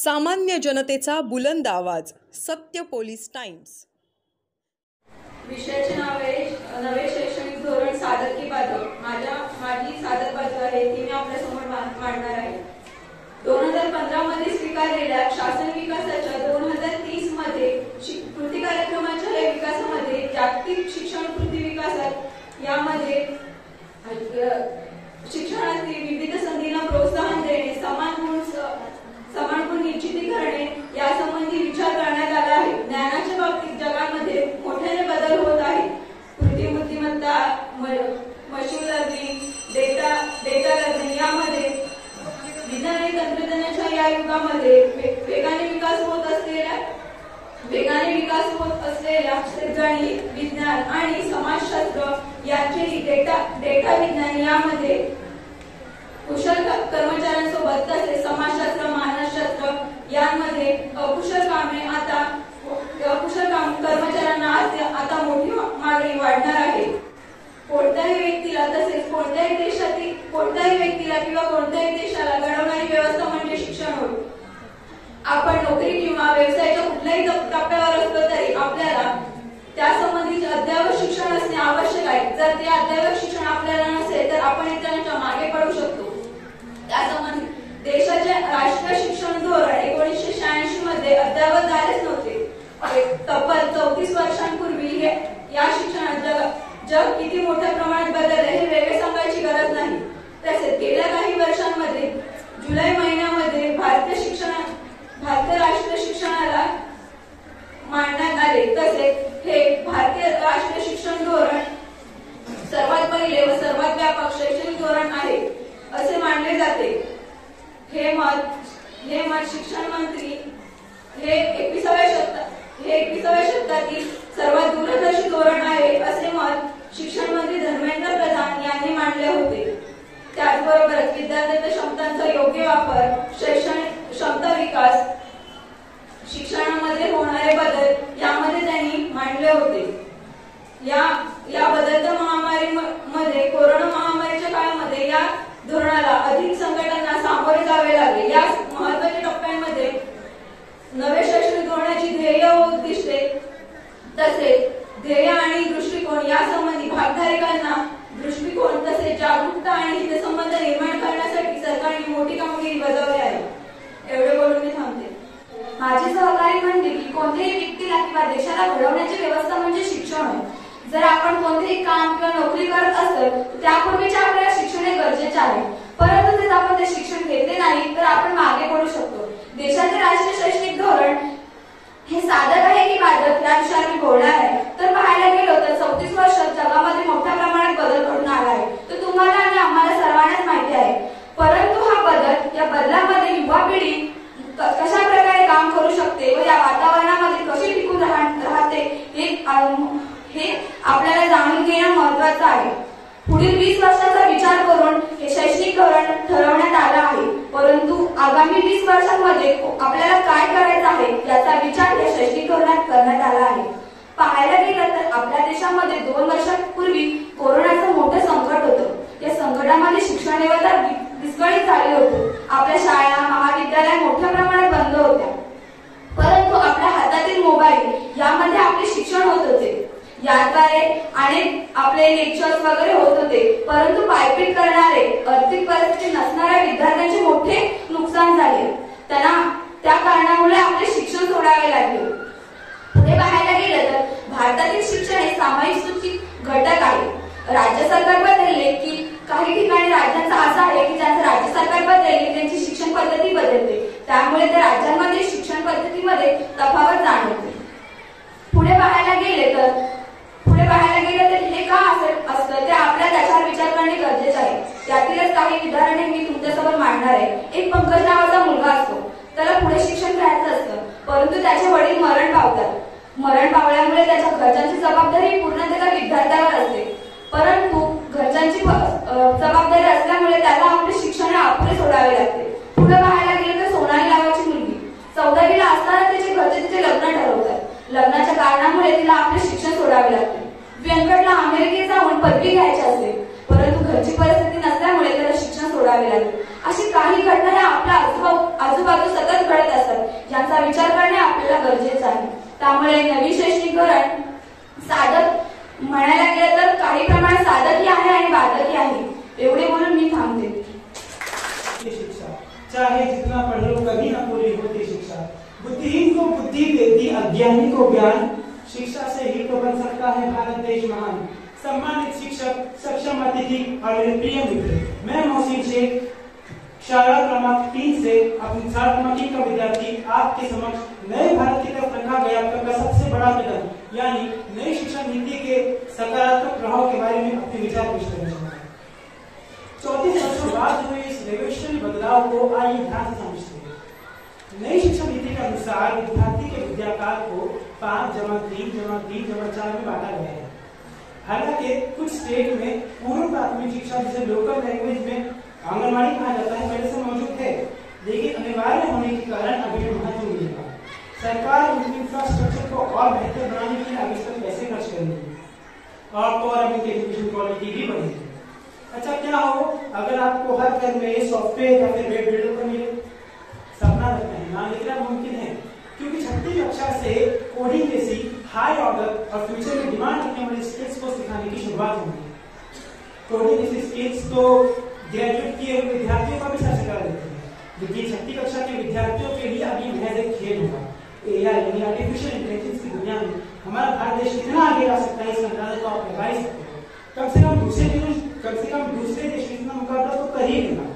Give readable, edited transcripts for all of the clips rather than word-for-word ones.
सामान्य जनतेचा बुलंद आवाज. सत्य पोलीस टाइम्स. विषयाचे नाव आहे नवे शैक्षणिक धोरण सादर की बाजू. माझी सादर बाजू आहे ती मी आपल्या समोर मांडणार आहे. 2015 मध्ये स्वीकारलेल्या शासन विकासाच्या 2030 मध्ये कृती कार्यक्रमाच्या विकासामध्ये जागतिक शिक्षण कृती विकासात यामध्ये शिक्षणातील विविध संधींना प्रोत्साहन देणे, समान गुण निश्चिती करणे यासंबंधी विचार करण्यात आला आहे. ज्ञानाच्या बाबतीत जगामध्ये मोठ्याने बदल होत आहे. कृत्रिम बुद्धिमत्ता, मशीन लर्निंग, डेटा लर्निंग यामध्ये विज्ञान आणि तंत्रज्ञानाच्या या युगामध्ये वेगाने विकास होत असलेल्या गणित, विज्ञान आणि समाजशास्त्र यांचेही डेटा विज्ञान यामध्ये कुशल कर्मचाऱ्यांसोबत तसेच समाजशास्त्र, मानसशास्त्र यांमध्ये अकुशल कर्मचाऱ्यांना आता मोठी मागणी वाढणार आहे. कोणत्याही व्यक्तीला तसेच कोणत्याही व्यक्तीला किंवा कोणत्याही देशाला घडवणारी व्यवस्था म्हणजे शिक्षण होय. आपण नोकरी किंवा व्यवसायाच्या कुठल्याही टप्प्यावर असलो तरी आपल्याला त्यासंबंधीचे अद्ययावत शिक्षण असणे आवश्यक आहे. जर ते अद्ययावत शिक्षण आपल्याला नसेल तर आपण इतरांच्या मागे पडू शकतो. त्यासंबंधी देशाचे राष्ट्रीय शिक्षण धोरण 1986 मध्ये अद्ययावत झालेच नव्हते. तब्बल 34 वर्षांपूर्वी या शिक्षणात जग किती मोठ्या प्रमाणात बदलले हे वेगळे सांगायची गरज नाही. तसेच गेल्या काही वर्षांमध्ये जुलै महिन्यामध्ये भारतीय राष्ट्रीय शिक्षणाला मांडण्यात आले. तसेच हे भारतीय राष्ट्रीय शिक्षण धोरण सर्वात पहिले व सर्वात व्यापक शैक्षणिक धोरण आहे असे मानले जाते. हे मत शिक्षण मंत्री हे 21व्या शतकातील सर्वात दूरदर्शी धोरण आहे असे मत शिक्षण मंत्री धर्मेंद्र प्रधान यांनी मांडले होते. त्याचबरोबरच विद्यार्थ्यांच्या क्षमतांचा योग्य वापर, शैक्षणिक क्षमता विकास, शिक्षणामध्ये होणारे बदल यामध्ये त्यांनी मांडले होते. या बदलत्या महामारीमध्ये कोरोना महामारीच्या काळामध्ये या धोरणाला अधिक संकटांना सामोरे जावे लागले. या महत्त्वाच्या टप्प्यांमध्ये नवे शैक्षणिक धोरणाची ध्येय व उद्दिष्टे तसेच ध्येय आणि दृष्टिकोन यासंबंधी भागधारकांना दृष्टिकोन तसेच जागरूकता आणि हितसंबंध निर्माण करण्यासाठी सरकारने मोठी कामगिरी बजावली आहे. एवढे बोलून मी थांबते. माझे सहकारी म्हणते की कोणत्याही व्यक्तीला किंवा देशाला घडवण्याची व्यवस्था म्हणजे शिक्षण होय. जर आपण कोणतेही काम किंवा नोकरी करत असेल तर त्यापूर्वीच आपल्याला शिक्षण हे गरजेचे आहे. परंतु जर आपण ते शिक्षण घेतले नाही तर आपण मागे पडू शकतो. देशाचे राष्ट्रीय शैक्षणिक धोरण हे साधक आहे की बाधक या विषयावर मी बोलणार आहे. तर पाहायला गेलो तर 34 वर्षात जगामध्ये मोठ्या प्रमाणात बदल घडून आला आहे. तो तुम्हाला आणि आम्हाला सर्वांनाच माहिती आहे. परंतु हा बदल या बदलामध्ये युवा पिढी कशा प्रकारे काम करू शकते व या वातावरणामध्ये कशी टिकून राहते हे आपल्याला जाणून घेणं महत्त्वाचं आहे. पुढील 20 वर्षाचा विचार करून हे शैक्षणिक धोरण ठरवण्यात आलं आहे. परंतु आगामी 20 वर्षांमध्ये आपल्याला काय करायचं आहे याचा विचार या शैक्षणिक धोरणात करण्यात आला आहे. पाहायला गेलं तर आपल्या देशामध्ये 2 वर्षांपूर्वी कोरोनाचं मोठं संकट होतं. या संकटामध्ये शिक्षण व्यवस्था विस्कळीत झाली होती. आपल्या शाळा, महाविद्यालय मोठ्या प्रमाणात बंद होत्या. परंतु आपल्या हातातील मोबाईल यामध्ये आपले शिक्षण होत होते. याद्वारे अनेक आपले लेक्चर्स वगैरे होत होते. परंतु पायपीट करणारे, आर्थिक परिस्थिती नसणाऱ्या विद्यार्थ्यांचे मोठे नुकसान झाले. त्यांना त्या कारणामुळे आपले शिक्षण सोडावे लागले. पुढे पाहायला गेलं तर भारतातील शिक्षण हे सामायिक सूचित घटक आहे. राज्य सरकार बदलले की काही ठिकाणी राज्यांचा असा आहे की ज्यांचं राज्य सरकार बदलले की त्यांची शिक्षण पद्धती बदलते. त्यामुळे त्या राज्यांमध्ये शिक्षण पद्धतीमध्ये तफावत जाणवते. पुढे पाहायला गेले तर हे का असतं ते आपल्याला त्याच्यावर विचार करणे गरजेचे आहे. त्यातीलच काही उदाहरणे मी तुमच्यासमोर मांडणार आहे. एक पंकज नावाचा मुलगा असतो. त्याला पुढे शिक्षण घ्यायचं असतं. परंतु त्याचे वडील मरण पावतात. मरण पावल्यामुळे त्याच्या घरच्यांची जबाबदारी पूर्ण त्याच्या विद्यार्थ्यावर असते. परंतु घरच्यांची जबाबदारी असल्यामुळे त्याला आपले शिक्षण अपुरे सोडावे लागते. पुढे पाहायला गेले तर सोनाली नावाची मुलगी 14वीला असताना तिचे घरचे तिचे लग्न ठरवतात. लग्नाच्या कारणामुळे तिला आपले शिक्षण सोडावे लागते. व्यंकटला अमेरिकेत जाऊन पदवी घ्यायची असते. परंतु घरची परिस्थिती नसल्यामुळे त्याला शिक्षण सोडावे लागले. अशी काही घटना ह्या आपल्या आजूबाजू सतत घडत असतात, ज्यांचा विचार करणे आपल्याला गरजेचं आहे. त्यामुळे नवीन शैक्षणिक धोरण साधक म्हणायला गेलं तर काही प्रमाणात साधकही आहे आणि बाधकही आहे. एवढे बोलून मी थांबते. शिक्षा चाहे जितना पढ़ लो कभी ना पूरी होती शिक्षा. बुद्धिहीन को बुद्धि देती, अज्ञानी को ज्ञान. शिक्षा से ही तो बन सकता है भारत देश महान. सम्मानित शिक्षक, सक्षम अतिथि और मेरे प्रिय मित्र, मैं मोहसिन शेख शाला क्रमांक 3 से अपनी छात्रमाकी का विद्यार्थी आपके समक्ष नए भारत की तरफ रखा गया आपका सबसे बड़ा कदम यानी नई शिक्षा नीति के सकारात्मक प्रभाव के बारे में अपने विचार पेश करना चाहूंगा. 34 वर्षों बाद हुए इस रेवोल्यूशनरी बदलाव को आइए ध्यान से समझते हैं. नई शिक्षा नीति के अनुसार विद्यार्थी के विद्याकाल को 5 + 3 + 3 + 4 में बांटा गया है. हालांकि कुछ स्टेट में पूर्व प्राथमिक शिक्षा जिसे लोकल लैंग्वेज में आंगनबाड़ी कहा जाता है पहले से मौजूद है, लेकिन अनिवार्य होने के कारण अभी भी महत्व मिलेगा. सरकार उनकी इंफ्रास्ट्रक्चर को और बेहतर बनाने के लिए आगे तक पैसे खर्च करेगी और तो और इनकी एजुकेशन क्वालिटी भी बढ़ेगी. अच्छा, क्या हो अगर आपको हर घर में सॉफ्टवेयर या फिर वेब डेवलपर मिले? सपना रखते हैं ना, लेकिन मुमकिन है क्योंकि 6वीं कक्षा से कोडिंग जैसी हाई ऑर्डर और फ्यूचर में डिमांड रखने वाली स्किल्स को सिखाने की शुरुआत होगी. कोडिंग जैसी स्किल्स तो ग्रेजुएट किए हुए विद्यार्थियों का भी सर्च करा देते हैं, लेकिन 6वीं कक्षा के विद्यार्थियों के लिए अभी महज एक खेल होगा. एआई यानी आर्टिफिशियल इंटेलिजेंस की दुनिया में हमारा भारत देश कितना आगे जा सकता है, इस अंदाजा को आप लगा ही सकते हो. कम से कम दूसरे देश में इतना मुकाबला तो कर ही लेगा.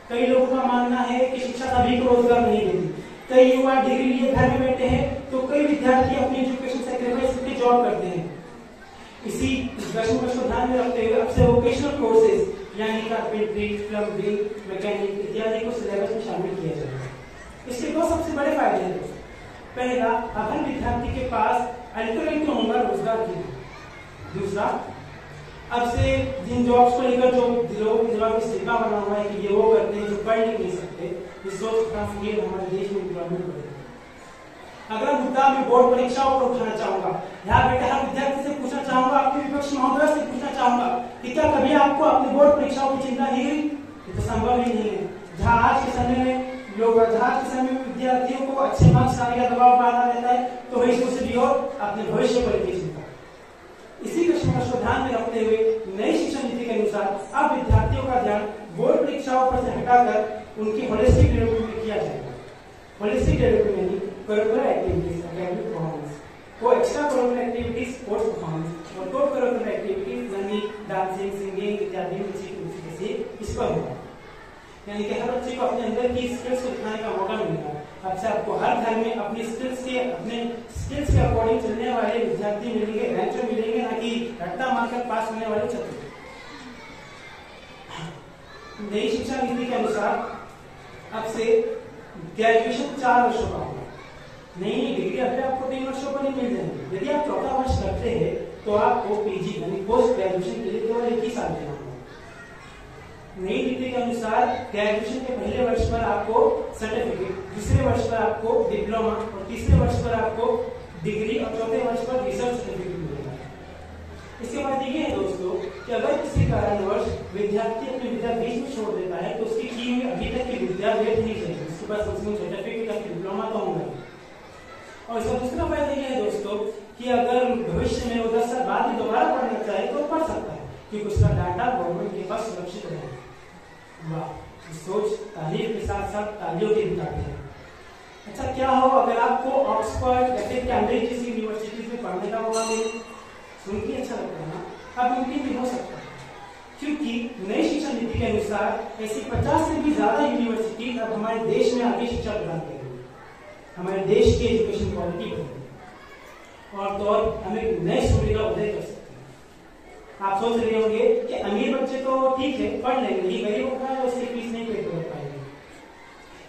कई लोगों का मानना है कि शिक्षा सभी को रोजगार नहीं देती. कई युवा डिग्री लिए घर में बैठे हैं तो कई विद्यार्थी अपनी एजुकेशन सैक्रिफाइस करके जॉब करते हैं. इसी दर्शन को ध्यान में रखते हुए अब से वोकेशनल कोर्सेज यानी कारपेंटरी, प्लम्बिंग, मैकेनिक इत्यादि को सिलेबस में शामिल किया जाएगा. इसके 2 सबसे बड़े फायदे हैं. पहला, अब हर विद्यार्थी के पास अल्टरनेटिव तो होगा रोजगार की. दूसरा, अब से जिन जॉब्स को लेकर जो लोगों के दिमाग में स्टिग्मा बना हुआ है कि ये वो करते हैं जो पढ़ नहीं सकते, इस सोच का हमारे देश में इम्प्लॉयमेंट बढ़ेगा. अगला मुद्दा मैं बोर्ड परीक्षाओं पर उठाना चाहूंगा. यहाँ बेटे हर विद्यार्थी से पूछना चाहूंगा, अपने विपक्ष महोदय से पूछना चाहूंगा कि क्या कभी आपको अपनी बोर्ड परीक्षाओं की चिंता नहीं हुई? ये तो संभव ही नहीं है. जहाँ आज के समय में विद्यार्थियों को अच्छे मार्क्स लाने का दबाव डाला रहता है, तो वही दूसरी ओर अपने भविष्य पर की चिंता. इसी कश्मकश को ध्यान में रखते हुए नई शिक्षा नीति के अनुसार अब विद्यार्थियों का ध्यान बोर्ड परीक्षाओं पर से हटाकर उनकी होलिस्टिक डेवलपमेंट में किया जाएगा. होलिस्टिक डेवलपमेंट यानी करिकुलर एक्टिविटीज, एकेडमिक परफॉर्मेंस, को extra curricular activities, sports performance और को करिकुलर एक्टिविटीज यानी डांसिंग, सिंगिंग इत्यादि इस पर होगा. यानी कि हर बच्चे को अपने अंदर की स्किल्स को दिखाने का मौका मिलेगा. अब से आपको हर घर में अपने स्किल्स के अकॉर्डिंग चलने वाले विद्यार्थी मिलेंगे, रैंचर मिलेंगे, ना कि रट्टा मारकर पास होने वाले छात्र. नई शिक्षा नीति के अनुसार अब से ग्रेजुएशन 4 वर्षों का होगा. नई डिग्री अभी आपको 3 वर्षों पर नहीं मिल जाएगी. यदि आप 4था वर्ष करते हैं तो आपको पीजी यानी पोस्ट ग्रेजुएशन के लिए केवल 1 ही साल देना होगा. नई नीति के अनुसार ग्रेजुएशन के पहले वर्ष पर आपको सर्टिफिकेट, दूसरे वर्ष पर आपको डिप्लोमा और तीसरे वर्ष पर आपको डिग्री और चौथे वर्ष पर रिसर्च सर्टिफिकेट मिलेगा. इसके बाद ये है दोस्तों कि अगर किसी कारणवश विद्यार्थी अपनी विद्या बीच में छोड़ देता है तो उसकी की हुई अभी तक की विद्या व्यर्थ नहीं जाएगी. उसके पास सर्टिफिकेट या डिप्लोमा तो होगा. और इसका दूसरा फायदा ये है दोस्तों कि अगर भविष्य में वो 10 साल बाद भी दोबारा पढ़ना चाहे तो पढ़ सकता है, क्योंकि उसका डाटा गवर्नमेंट के पास सुरक्षित रहेगा. वाह, सोच तारीफ के साथ साथ तालियों की भी काबिल है. अच्छा, क्या हो अगर आपको ऑक्सफोर्ड या फिर कैम्ब्रिज जैसी यूनिवर्सिटीज में पढ़ने का मौका मिले? सुन के अच्छा लगता है ना? अब मुमकिन भी हो सकता है, क्योंकि नई शिक्षा नीति के अनुसार ऐसी 50 से भी ज्यादा यूनिवर्सिटी अब हमारे देश में आगे शिक्षा प्रदान करेंगी. हमारे देश की एजुकेशन क्वालिटी बढ़ेगी और तो और हमें नए सूर्य का उदय कर सकते हैं. आप सोच रहे होंगे कि अमीर बच्चे तो ठीक है पढ़ लेंगे, लेकिन गरीब होगा है उसकी फीस नहीं पे कर पाएंगे.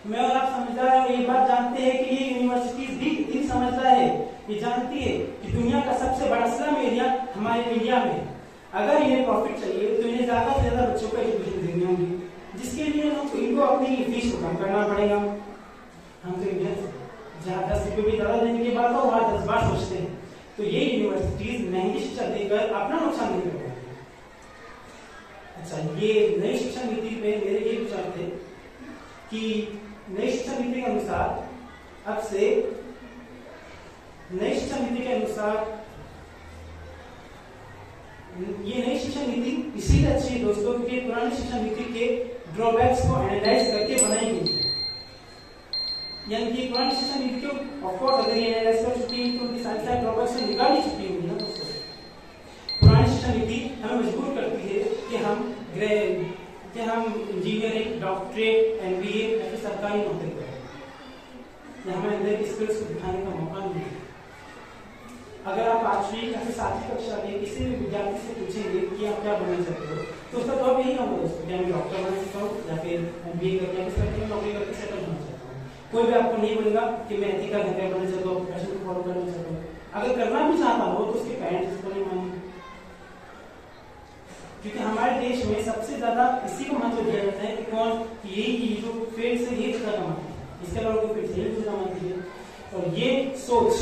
मैं और आप समझदार हैं, ये बात जानते हैं कि ये यूनिवर्सिटीज भी इतनी समझदार है, ये जानती है कि दुनिया का सबसे बड़ा स्लम एरिया हमारे इंडिया में. अगर इन्हें प्रॉफिट चाहिए तो इन्हें ज्यादा से ज्यादा बच्चों को एजुकेशन देनी होगी, जिसके लिए इनको अपनी फीस को कम करना पड़ेगा. हम तो इंडिया जहाँ 10 रुपये भी ज्यादा देने के बाद तो वहाँ 10 बार सोचते हैं. तो ये यूनिवर्सिटीज महंगी शिक्षा देकर अपना नुकसान नहीं कर पाएंगे. अच्छा, ये नई शिक्षा नीति पे मेरे ये विचार थे कि नई शिक्षा नीति के अनुसार अब से नई शिक्षा नीति के अनुसार ये नई शिक्षा नीति इसीलिए अच्छी है दोस्तों क्योंकि पुरानी शिक्षा नीति के ड्रॉबैक्स को एनालाइज करके बनाई गई है। यानी कि पुरानी शिक्षा नीति को ऑफ कोर्स अगर ये एनालाइज कर चुकी है तो उनकी सारी ड्रॉबैक्स से निकाल ही चुकी होगी ना दोस्तों। पुरानी शिक्षा नीति हमें मजबूर करती है कि हम इंजीनियरिंग, डॉक्टरेट, एमबीए या फिर सरकारी नौकरी करें या हमें अंदर की स्किल्स को दिखाने का मौका नहीं है। अगर आप 5वीं या फिर 7वीं कक्षा में किसी भी विद्यार्थी से पूछेंगे कि आप क्या बनना चाहते हो तो उसका जवाब यही होगा दोस्तों कि मैं डॉक्टर बनना चाहता हूँ या फिर एमबीए करके या फिर सरकारी नौकरी करके सेटल होना चाहता हूँ। कोई भी आपको नहीं बोलेगा कि मैं एथिकल हैकर बनना चाहता हूँ, प्रोफेशन को फॉलो करना चाहता हूँ। अगर करना भी चाहता हो तो उसके पेरेंट्स इसको नहीं मानेंगे क्योंकि हमारे देश में सबसे ज्यादा इसी को महत्व दिया जाता है कि कौन यही जो फील्ड से ये ज्यादा कमाते हैं, इसके अलावा कोई फील्ड से यही ज्यादा कमाती है। और ये सोच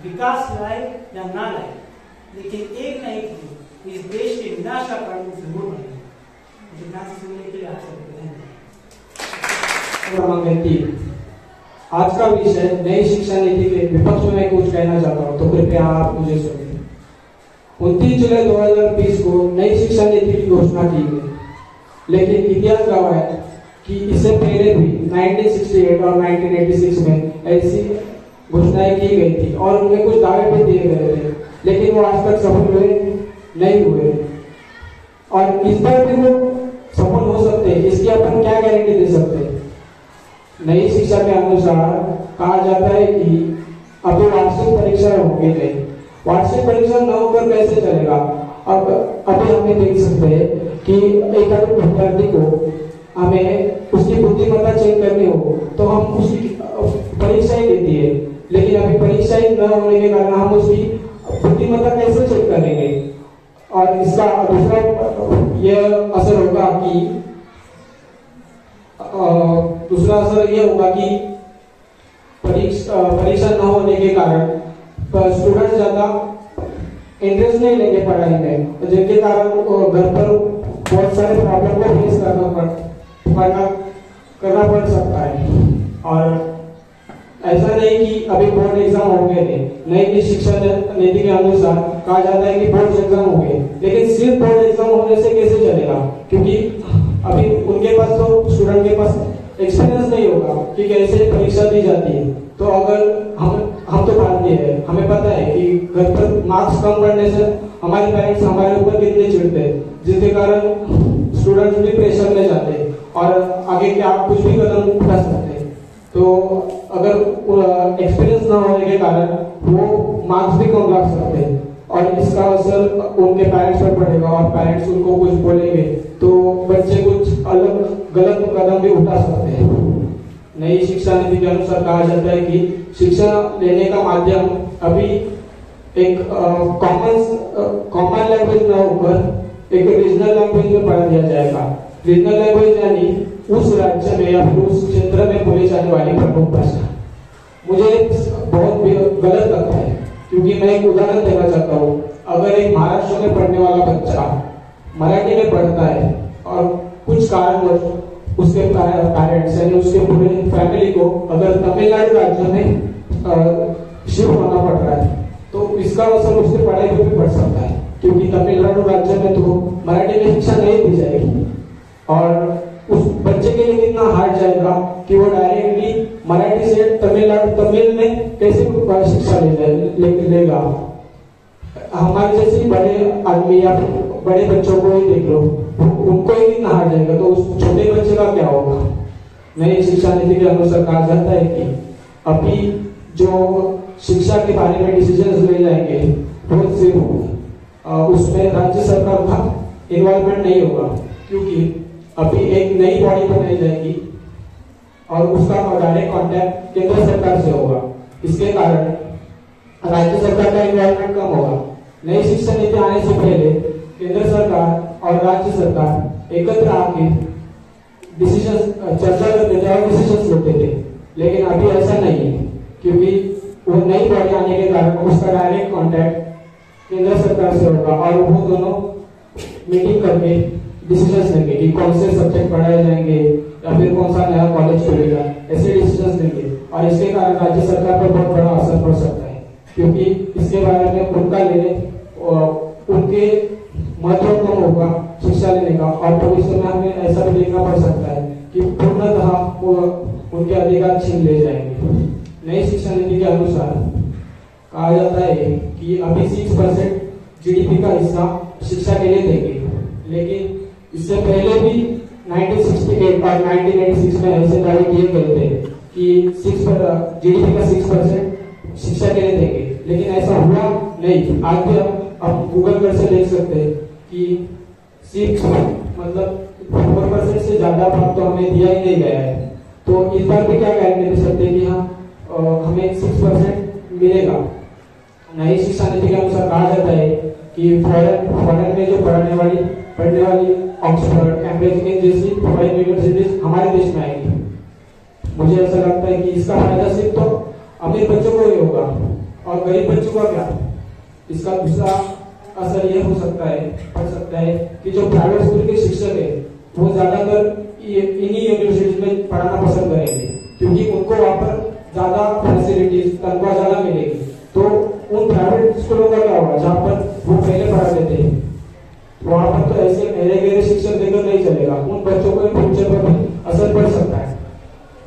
विकास लाए या ना लाए लेकिन एक ना एक दिन इस देश के विनाश का कारण जरूर बनेगा। मुझे ध्यान से सुनने के लिए आप सबको धन्यवाद। आज का विषय नई शिक्षा नीति के विपक्ष में मैं कुछ कहना चाहता हूँ तो कृपया आप मुझे सुनिए। 29 जुलाई 2020 को नई शिक्षा नीति की घोषणा की गई लेकिन इतिहास गवाह है कि इससे पहले भी 1968 और 1986 में ऐसी घोषणाएं की गई थी और उनमें कुछ दावे भी दिए गए थे लेकिन वो आज तक सफल हुए नहीं हुए और इस बार भी वो सफल हो सकते हैं, इसकी अपन क्या गारंटी दे सकते हैं। नई शिक्षा के अनुसार कहा जाता है कि अभी वार्षिक परीक्षा होगी नहीं, वार्षिक परीक्षा न होकर कैसे चलेगा। अब अभी हमें देख सकते हैं कि एक विद्यार्थी को हमें उसकी बुद्धिमत्ता चेक करनी हो तो हम उसकी परीक्षा ही देती है लेकिन अभी परीक्षा ही न होने के कारण हम उसकी बुद्धिमत्ता कैसे चेक करेंगे। और इसका दूसरा यह असर होगा कि परीक्षा न होने के कारण स्टूडेंट ज्यादा इंटरेस्ट नहीं लेंगे पढ़ाई में जिनके कारण घर पर बहुत सारे प्रॉब्लम को फेस करना पड़ सकता है। और ऐसा नहीं कि अभी बोर्ड एग्जाम होंगे नहीं, नई शिक्षा नीति के अनुसार कहा जाता है कि बोर्ड एग्जाम होंगे लेकिन सिर्फ बोर्ड एग्जाम होने से कैसे चलेगा क्योंकि अभी उनके पास तो स्टूडेंट के पास एक्सपीरियंस नहीं होगा कि कैसे परीक्षा दी जाती है। तो अगर हम तो भारतीय है, हमें पता है कि घर पर मार्क्स कम करने से हमारे पेरेंट्स हमारे ऊपर कितने चिढ़ते हैं जिसके कारण स्टूडेंट्स भी प्रेशर में जाते हैं और आगे क्या कुछ भी कदम उठा सकते हैं। तो अगर एक्सपीरियंस ना होने के कारण वो मार्क्स भी कम ला सकते हैं और इसका असर उनके पेरेंट्स पर पड़ेगा और पेरेंट्स उनको कुछ बोलेंगे तो बच्चे कुछ अलग गलत कदम भी उठा सकते हैं। नई शिक्षा नीति के अनुसार कहा जाता है कि शिक्षा लेने का माध्यम अभी एक कॉमन लैंग्वेज न होकर एक रीजनल लैंग्वेज में पढ़ा दिया जाएगा। रीजनल लैंग्वेज यानी उस राज्य में या फिर उस क्षेत्र में बोली जाने वाली प्रमुख भाषा। मुझे बहुत गलत लगता है क्योंकि मैं एक उदाहरण देना चाहता हूँ। अगर एक महाराष्ट्र में पढ़ने वाला बच्चा मराठी में पढ़ता है और कुछ कारणवश उसके पेरेंट्स यानी उसके पूरे फैमिली को अगर तमिलनाडु राज्य में शिफ्ट होना पड़ रहा है तो इसका असर उसके पढ़ाई पर भी पड़ सकता है क्योंकि तमिलनाडु राज्य में तो मराठी में शिक्षा नहीं दी जाएगी और उस बच्चे के लिए कितना हार्ड जाएगा कि वो डायरेक्टली मराठी से तमिल में कैसे शिक्षा लेगा। हमारे जैसे बड़े आदमी या बड़े बच्चों को ही देख लो, उनको ही कितना हार्ड जाएगा तो उस छोटे बच्चे का क्या होगा। नई शिक्षा नीति के अनुसार कहा जाता है कि अभी जो शिक्षा के बारे में डिसीजन ले जाएंगे वो सिर्फ उसमें राज्य सरकार का इन्वॉल्वमेंट नहीं होगा क्योंकि अभी एक नई बॉडी बनाई जाएगी और उसका डायरेक्ट कांटेक्ट केंद्र सरकार से होगा। इसके कारण राज्य सरकार का इन्वॉल्वमेंट कम होगा। नई शिक्षा नीति आने से पहले केंद्र सरकार और राज्य सरकार एकत्र आके डिसीजन चर्चा करते थे और डिसीजन लेते थे लेकिन अभी ऐसा नहीं है क्योंकि वो नई बॉडी आने के कारण उसका डायरेक्ट कांटेक्ट केंद्र सरकार से होगा और वो दोनों मीटिंग करके डिसीजंस लेंगे कि कौन से सब्जेक्ट पढ़ाए जाएंगे या फिर कौन सा नया कॉलेज खुलेगा, ऐसे डिसीजंस लेंगे। और इसके कारण राज्य सरकार पर बहुत बड़ा असर पड़ सकता है, क्योंकि इसके बारे में उनका उनके महत्व कम होगा शिक्षा लेने का। और भविष्य में हमें ऐसा भी देखना पड़ सकता है कि पूर्णतः उनके अधिकार छीन ले जाएंगे। नई शिक्षा नीति के अनुसार कहा जाता है कि अभी 6% जीडीपी का हिस्सा शिक्षा के लिए देंगे, लेकिन इससे पहले भी 1968 और 1986 में ऐसे दावे किए गए थे कि जीडीपी का 6% शिक्षा के लिए देंगे, लेकिन ऐसा हुआ नहीं। आज भी आप गूगल कर से देख सकते हैं कि 4% से ज्यादा भाग तो हमें दिया ही नहीं गया है। तो इस बार भी क्या गारंटी दे सकते हैं कि हमें 6% मिलेगा। नई शिक्षा नीति के अनुसार कहा जाता है कि फॉरेन में जो पढ़ने वाली ऑक्सफोर्ड, कैम्ब्रिज जैसी फॉरेन यूनिवर्सिटीज हमारे देश में आएगी। मुझे ऐसा लगता है कि इसका फायदा सिर्फ तो अमीर बच्चों को ही होगा, और गरीब बच्चों का क्या। इसका दूसरा असर यह पड़ सकता है कि जो प्राइवेट स्कूल के शिक्षक है वो ज्यादातर इन्हीं यूनिवर्सिटीज में पढ़ाना पसंद करेंगे, क्योंकि उनको वहां पर ज्यादा फैसिलिटीज, तनख्वाह ज्यादा मिलेगी। तो उन प्राइवेट स्कूलों का क्या होगा जहाँ पर वो पहले पढ़ाते थे, वहां पर तो ऐसे मेरे गहरे शिक्षक देकर नहीं चलेगा। उन बच्चों को फ्यूचर पर भी असर पड़ सकता है।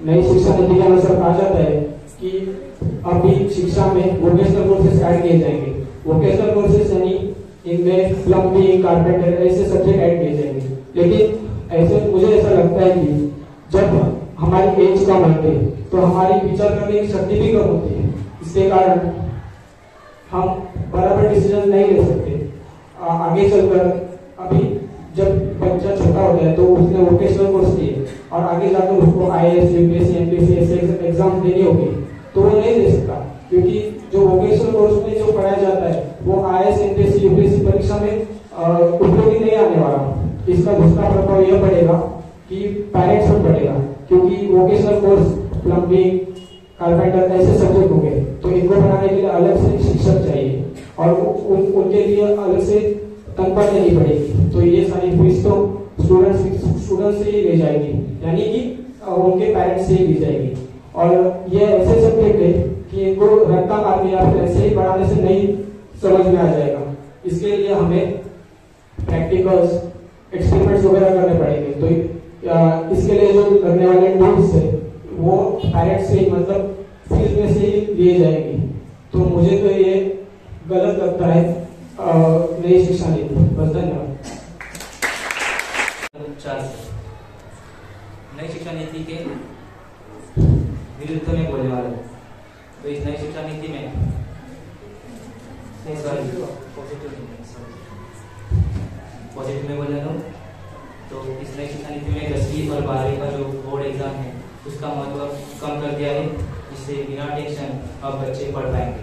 नई शिक्षा नीति के अनुसार कहा जाता है कि अभी शिक्षा में वोकेशनल कोर्सेज ऐड किए जाएंगे। वोकेशनल कोर्सेज यानी इनमें प्लम्बिंग, कारपेंटर ऐसे सब्जेक्ट ऐड किए जाएंगे। लेकिन ऐसे मुझे ऐसा लगता है कि जब हमारी एज कम होती है तो हमारी विचार करने की शक्ति भी कम होती है। इसके कारण हम बराबर डिसीजन नहीं ले सकते। आगे चलकर अभी जब बच्चा छोटा होता है तो उसने वोकेशनल कोर्स किए और आगे जाकर उसको आईएएस, यूपीएससी, एमपीएससी ऐसे एग्जाम देनी होगी तो वो नहीं दे सकता, क्योंकि जो वोकेशनल कोर्स में जो पढ़ाया जाता है वो आईएएस, एमपीएससी, यूपीएससी परीक्षा में उपयोगी नहीं आने वाला। इसका दूसरा प्रभाव यह पड़ेगा कि पेरेंट्स पर पड़ेगा, क्योंकि वोकेशनल कोर्स प्लम्बिंग, कारपेंटर ऐसे सब्जेक्ट होंगे तो इनको पढ़ाने के लिए अलग से शिक्षक चाहिए और उनके लिए अलग से तनख्वाह देनी पड़ेगी। तो ये सारी फीस तो स्टूडेंट से ही ले जाएगी, यानी कि उनके पेरेंट्स से ही ली जाएगी। और ये ऐसे सब्जेक्ट है कि इनको रट्टा मारने या फिर ऐसे ही पढ़ाने से नहीं समझ में आ जाएगा। इसके लिए हमें प्रैक्टिकल्स, एक्सपेरिमेंट्स वगैरह करने पड़ेंगे। तो इसके लिए जो करने वाले टूल्स है वो पेरेंट्स से, मतलब फीस में से ही लिए जाएंगे। तो मुझे तो ये गलत लगता है नई शिक्षा नीति। बस धन्यवाद। नई शिक्षा नीति के विरुद्ध में बोलने वाला हूँ। तो इस नई शिक्षा नीति में पॉजिटिव में बोल रहा हूँ। तो इस नई शिक्षा नीति में 10वीं और 12वीं का जो बोर्ड एग्जाम है उसका महत्व कम कर दिया है, जिससे बिना टेंशन अब बच्चे पढ़ पाएंगे।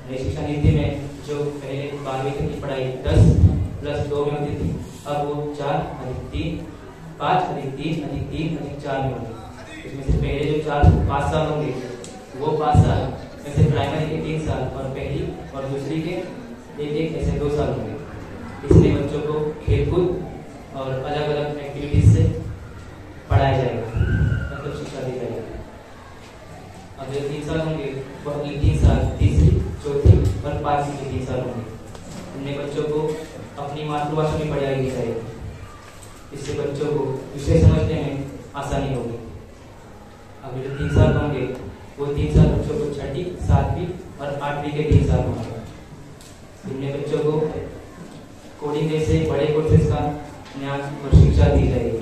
नई शिक्षा नीति में जो पहले 12वीं तक की पढ़ाई 10+2 में होती थी, अब वो 4+3, 5+3+3+4 में होगी। इसमें से पहले जो 5 साल होंगे वो 5 साल में से प्राइमरी के 3 साल और पहली और दूसरी के एक ऐसे 2 साल होंगे। इसलिए बच्चों को खेलकूद और अलग अलग एक्टिविटीज से पढ़ाया जाएगा, मतलब शिक्षा दी जाएगी। अब जो 3 साल होंगे वो अगले 3 साल तीसरी, चौथी और 5वीं के 3 साल होंगे। उनमें बच्चों को अपनी मातृभाषा में पढ़ाई दी जाएगी। इससे बच्चों को विषय समझने में आसानी होगी। अब जो 3 साल होंगे वो 3 साल बच्चों को 6ठी, 7वीं और 8वीं के 3 साल होंगे। इनमें बच्चों को कोडिंग जैसे बड़े कोर्सेज का ज्ञान और शिक्षा दी जाएगी।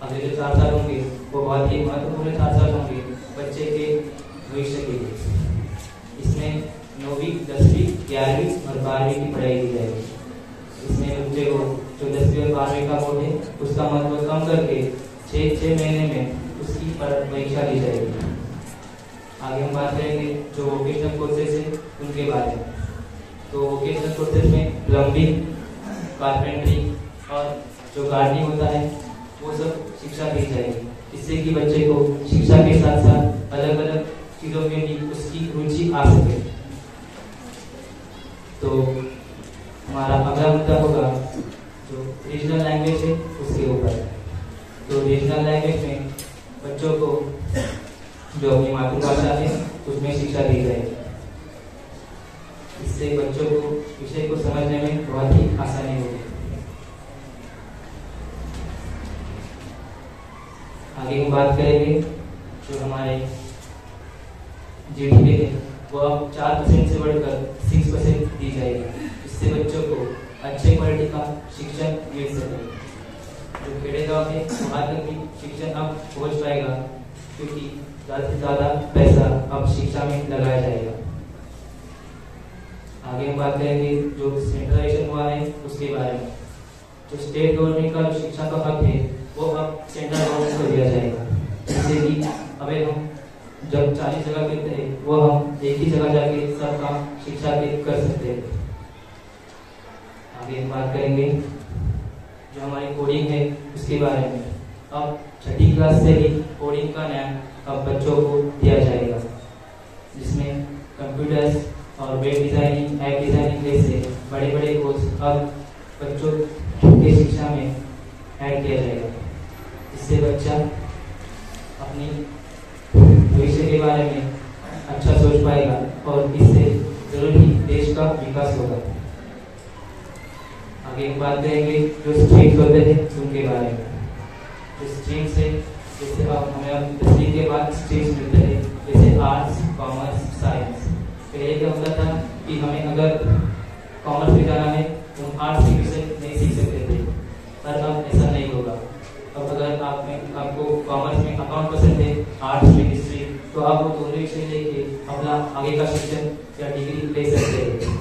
अगले जो 4 साल होंगे वो बहुत ही महत्वपूर्ण 4 साल होंगे बच्चे के भविष्य के लिए। इसमें 9वीं, 10वीं, 11वीं और 12वीं की पढ़ाई दी जाएगी। इसमें बच्चे को जो 10वीं और 12वीं का बोर्ड है उसका महत्व कम करके 6 महीने में उसकी परीक्षा दी जाएगी। आगे हम बात करेंगे जो वोकेशनल कोर्सेज है उनके बारे में। तो वोकेशनल कोर्सेज में प्लम्बिंग, कारपेंटरी और जो गार्डनिंग होता है वो सब शिक्षा दी जाएगी, जिससे कि बच्चे को शिक्षा के साथ साथ अलग अलग चीजों में भी उसकी रुचि आ सके। तो हमारा अगला मुद्दा होगा जो रीजनल लैंग्वेज है उसके ऊपर। तो रीजनल लैंग्वेज में बच्चों को जो अपनी मातृभाषा है उसमें शिक्षा दी जाएगी। इससे बच्चों को विषय को समझने में बहुत ही आसानी होगी। आगे हम बात करेंगे जो हमारे जीडीपी है वो अब 4% से बढ़कर 6% दी जाएगी। इससे बच्चों को अच्छे क्वालिटी का शिक्षण मिल सके। जो खेड़े गाँव है वहाँ तक भी शिक्षण अब पहुँच पाएगा, क्योंकि ज़्यादा से ज़्यादा पैसा अब शिक्षा में लगाया जाएगा। आगे हम बात करेंगे जो सेंट्रलाइजेशन हुआ है उसके बारे में। जो स्टेट गवर्नमेंट का जो शिक्षा का हक है वो अब सेंट्रल गवर्नमेंट को दिया जाएगा, जिससे कि अभी हम जब 40 जगह के थे वो हम एक ही जगह जाके सब काम शिक्षा के कर सकते हैं। आगे हम बात करेंगे जो हमारी कोडिंग है उसके बारे में। अब 6ठी क्लास से ही कोडिंग का ज्ञान अब बच्चों को दिया जाएगा, जिसमें कंप्यूटर्स और वेब डिजाइनिंग, ऐप डिजाइनिंग जैसे बड़े बड़े कोर्स अब बच्चों के शिक्षा में ऐड किया जाएगा। इससे बच्चा अपनी भविष्य के बारे में अच्छा सोच पाएगा और इससे जरूर ही देश का विकास होगा। आगे हम बात करेंगे जो स्ट्रीम्स होते हैं उनके बारे में। जो स्ट्रीम्स है जैसे अब हमें अब 10वीं के बाद स्ट्रीम्स मिलते हैं, जैसे आर्ट्स, कॉमर्स, साइंस। पहले क्या होता था कि हमें अगर कॉमर्स में जाना है तो हम आर्ट्स के विषय नहीं सीख सकते थे, पर अब ऐसा नहीं होगा। अब अगर आपको कॉमर्स में अकाउंट पसंद है, आर्ट्स में हिस्ट्री, तो आप वो दोनों विषय लेके अपना आगे का शिक्षण या डिग्री ले सकते हैं।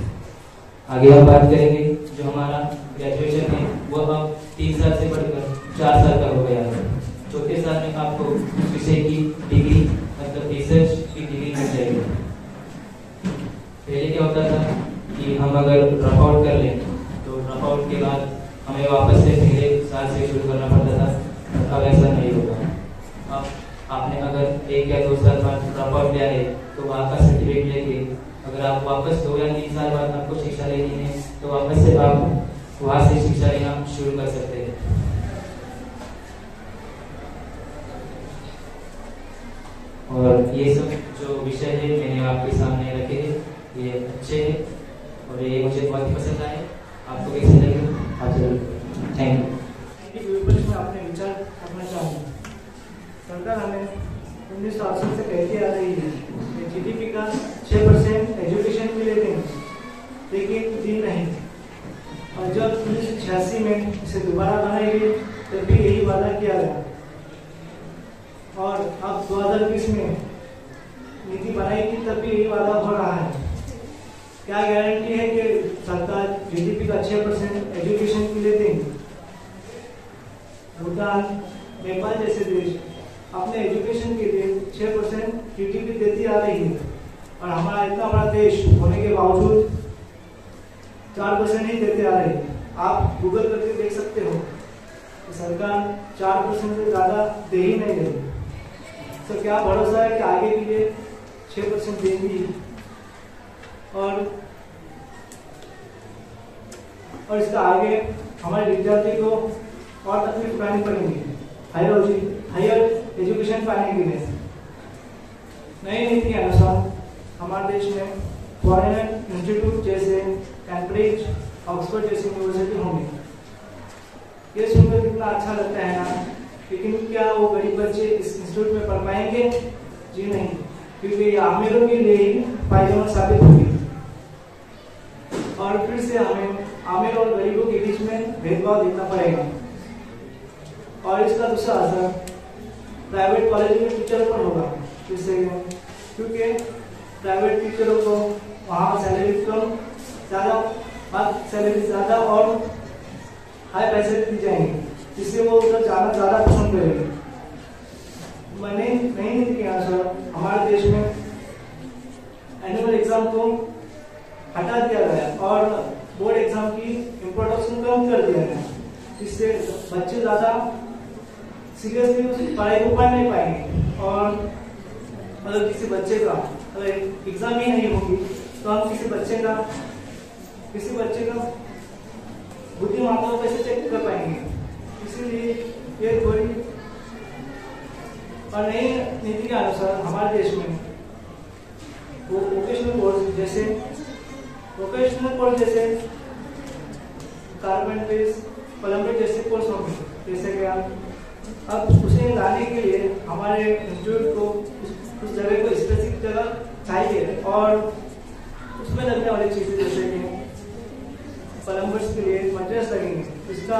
आगे हम बात करेंगे जो हमारा ग्रेजुएशन है वो अब 3 साल से बढ़कर 4 साल का हो गया है। चौथे साल में आपको उस विषय की डिग्री मतलब रिसर्च की डिग्री मिल जाएगी। पहले क्या होता था कि हम अगर ड्रॉप आउट कर लें तो ड्रॉप आउट के बाद हमें वापस से पहले साल से शुरू करना पड़ता था, अब ऐसा नहीं होगा। अब आपने अगर 1 या 2 साल बाद ड्रॉप आउट लिया है तो वहाँ का सर्टिफिकेट लेके अगर आप वापस 2 या 3 साल बाद आपको शिक्षा लेनी है तो वापस से आप वहाँ से शिक्षा लेना शुरू कर सकते हैं। और ये सब जो विषय है मैंने आपके सामने रखे हैं, ये अच्छे हैं और ये मुझे बहुत ही पसंद आए। आपको कैसे लगे? अच्छा, थैंक यू। में अपने विचार रखना चाहूँगा। सरकार हमें 1980 से कहती आ रही है कि जीडीपी का 6% एजुकेशन के लिए देंगे, लेकिन दी नहीं। और जब 1986 में इसे दोबारा बनाई गई तब भी यही वादा किया गया, और अब 2020 में नीति बनाई थी तब भी यही वादा हो रहा है। क्या गारंटी है कि सरकार जीडीपी का 6% एजुकेशन के लिए देंगे? भूटान, नेपाल जैसे देश अपने एजुकेशन के लिए 6% जीडीपी देती आ रही है, और हमारा इतना बड़ा देश होने के बावजूद 4% ही देते आ रहे हैं। आप गूगल करके देख सकते हो कि सरकार 4% से ज़्यादा दे ही नहीं रही। तो क्या भरोसा है कि आगे के लिए 6% देंगी? और इसका आगे हमारे विद्यार्थी को और तकलीफ उठानी पड़ेगी हायर एजुकेशन पाने के लिए। नई नीति के अनुसार हमारे देश में फॉरेन इंस्टीट्यूट जैसे कैम्ब्रिज, ऑक्सफोर्ड जैसी यूनिवर्सिटी होंगी। ये सुनकर कितना अच्छा लगता है ना, लेकिन क्या वो गरीब बच्चे इस इंस्टीट्यूट में पढ़ पाएंगे? जी नहीं, क्योंकि ये अमीरों के लिए ही फायदेमंद साबित होगी। और फिर से हमें अमीर और गरीबों के बीच में भेदभाव देखना पड़ेगा। और इसका दूसरा असर प्राइवेट कॉलेज में टीचर पर होगा, जिससे क्योंकि प्राइवेट टीचरों को वहाँ सैलरी कम, सैलरी ज़्यादा और हाई पैसे दी जाएंगे, जिससे वो उधर जाना ज़्यादा पसंद करेंगे। मैंने नहीं नीति के अनुसार हमारे देश में एनुअल एग्जाम को हटा दिया गया और बोर्ड एग्जाम की इम्पोर्टेंस कम कर दिया गया, जिससे बच्चे ज़्यादा सीरियसली उस पढ़ाई को पढ़ नहीं पाएंगे। और अगर किसी बच्चे का अगर एग्जाम ही नहीं होगी तो हम किसी बच्चे का बुद्धिमानों को कैसे चेक कर पाएंगे। इसीलिए ये थोड़ी और नई नीति के अनुसार हमारे देश में वोकेशनल कोर्स जैसे कारपेंटर्स, प्लम्बर जैसे कोर्स होंगे, जैसे कि अब उसे लाने के लिए हमारे इंस्टीट्यूट को उस जगह को स्पेसिफिक जगह चाहिए और उसमें लगने वाली चीजें जैसे कि प्लम्बर्स के लिए मटेरियल्स लगेंगे, इसका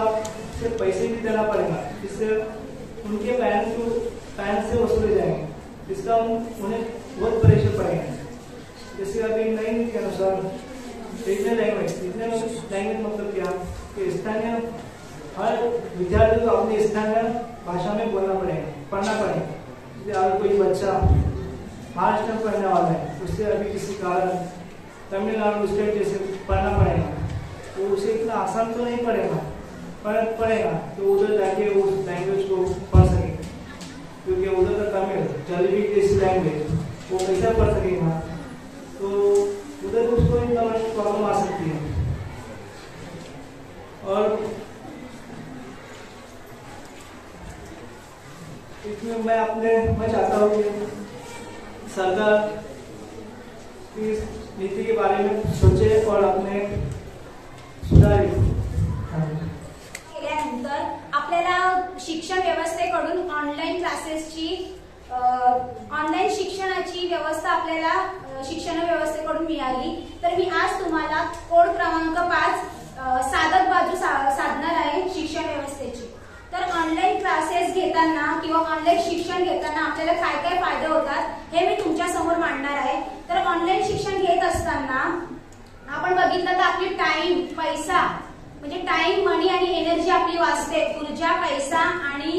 सिर्फ पैसे भी देना पड़ेगा, जिससे उनके पैन से वसूले जाएंगे, इसका उन्हें बहुत परेशान पड़ेगा। जैसे अभी नई नीति के अनुसार रीजनल लैंग्वेज मतलब क्या कि स्थानीय हर विद्यार्थी को अपनी स्थानीय भाषा में बोलना पड़ेगा, पढ़ना पड़ेगा। जैसे अगर कोई बच्चा महाराष्ट्र में पढ़ने वाला है, उससे अभी किसी कारण तमिलनाडु स्टेट जैसे पढ़ना पड़ेगा, तो उसे इतना आसान तो नहीं पड़ेगा तो उधर जाके उस लैंग्वेज को पढ़ सके, क्योंकि उधर का तमिल जल्दी जैसी लैंग्वेज वो कैसा पढ़ सकेगा, तो उधर उसको इतना प्रॉब्लम आ सकती है। और इसमें मैं चाहता हूँ कि सरकार इस नीति के बारे में सोचे और अपने सुधारे। केल्यानंतर आपल्याला शिक्षण व्यवस्थेकडून ऑनलाईन शिक्षणाची व्यवस्था आपल्याला शिक्षण व्यवस्थेकडून मिळाली। तर मी आज तुम्हाला कोड क्रमांक 5 साधक बाजू साधणार आहे शिक्षण व्यवस्थेची। तर ऑनलाईन क्लासेस घेताना किंवा ऑनलाईन शिक्षण घेताना आपल्याला काय काय फायदे होतात हे मी तुमच्या समोर मांडणार आहे। तर ऑनलाईन शिक्षण घेत असताना आपण बघितलं तर आपली टाइम, पैसा म्हणजे टाइम, मनी आणि एनर्जी आपली वाचते, ऊर्जा, पैसा आणि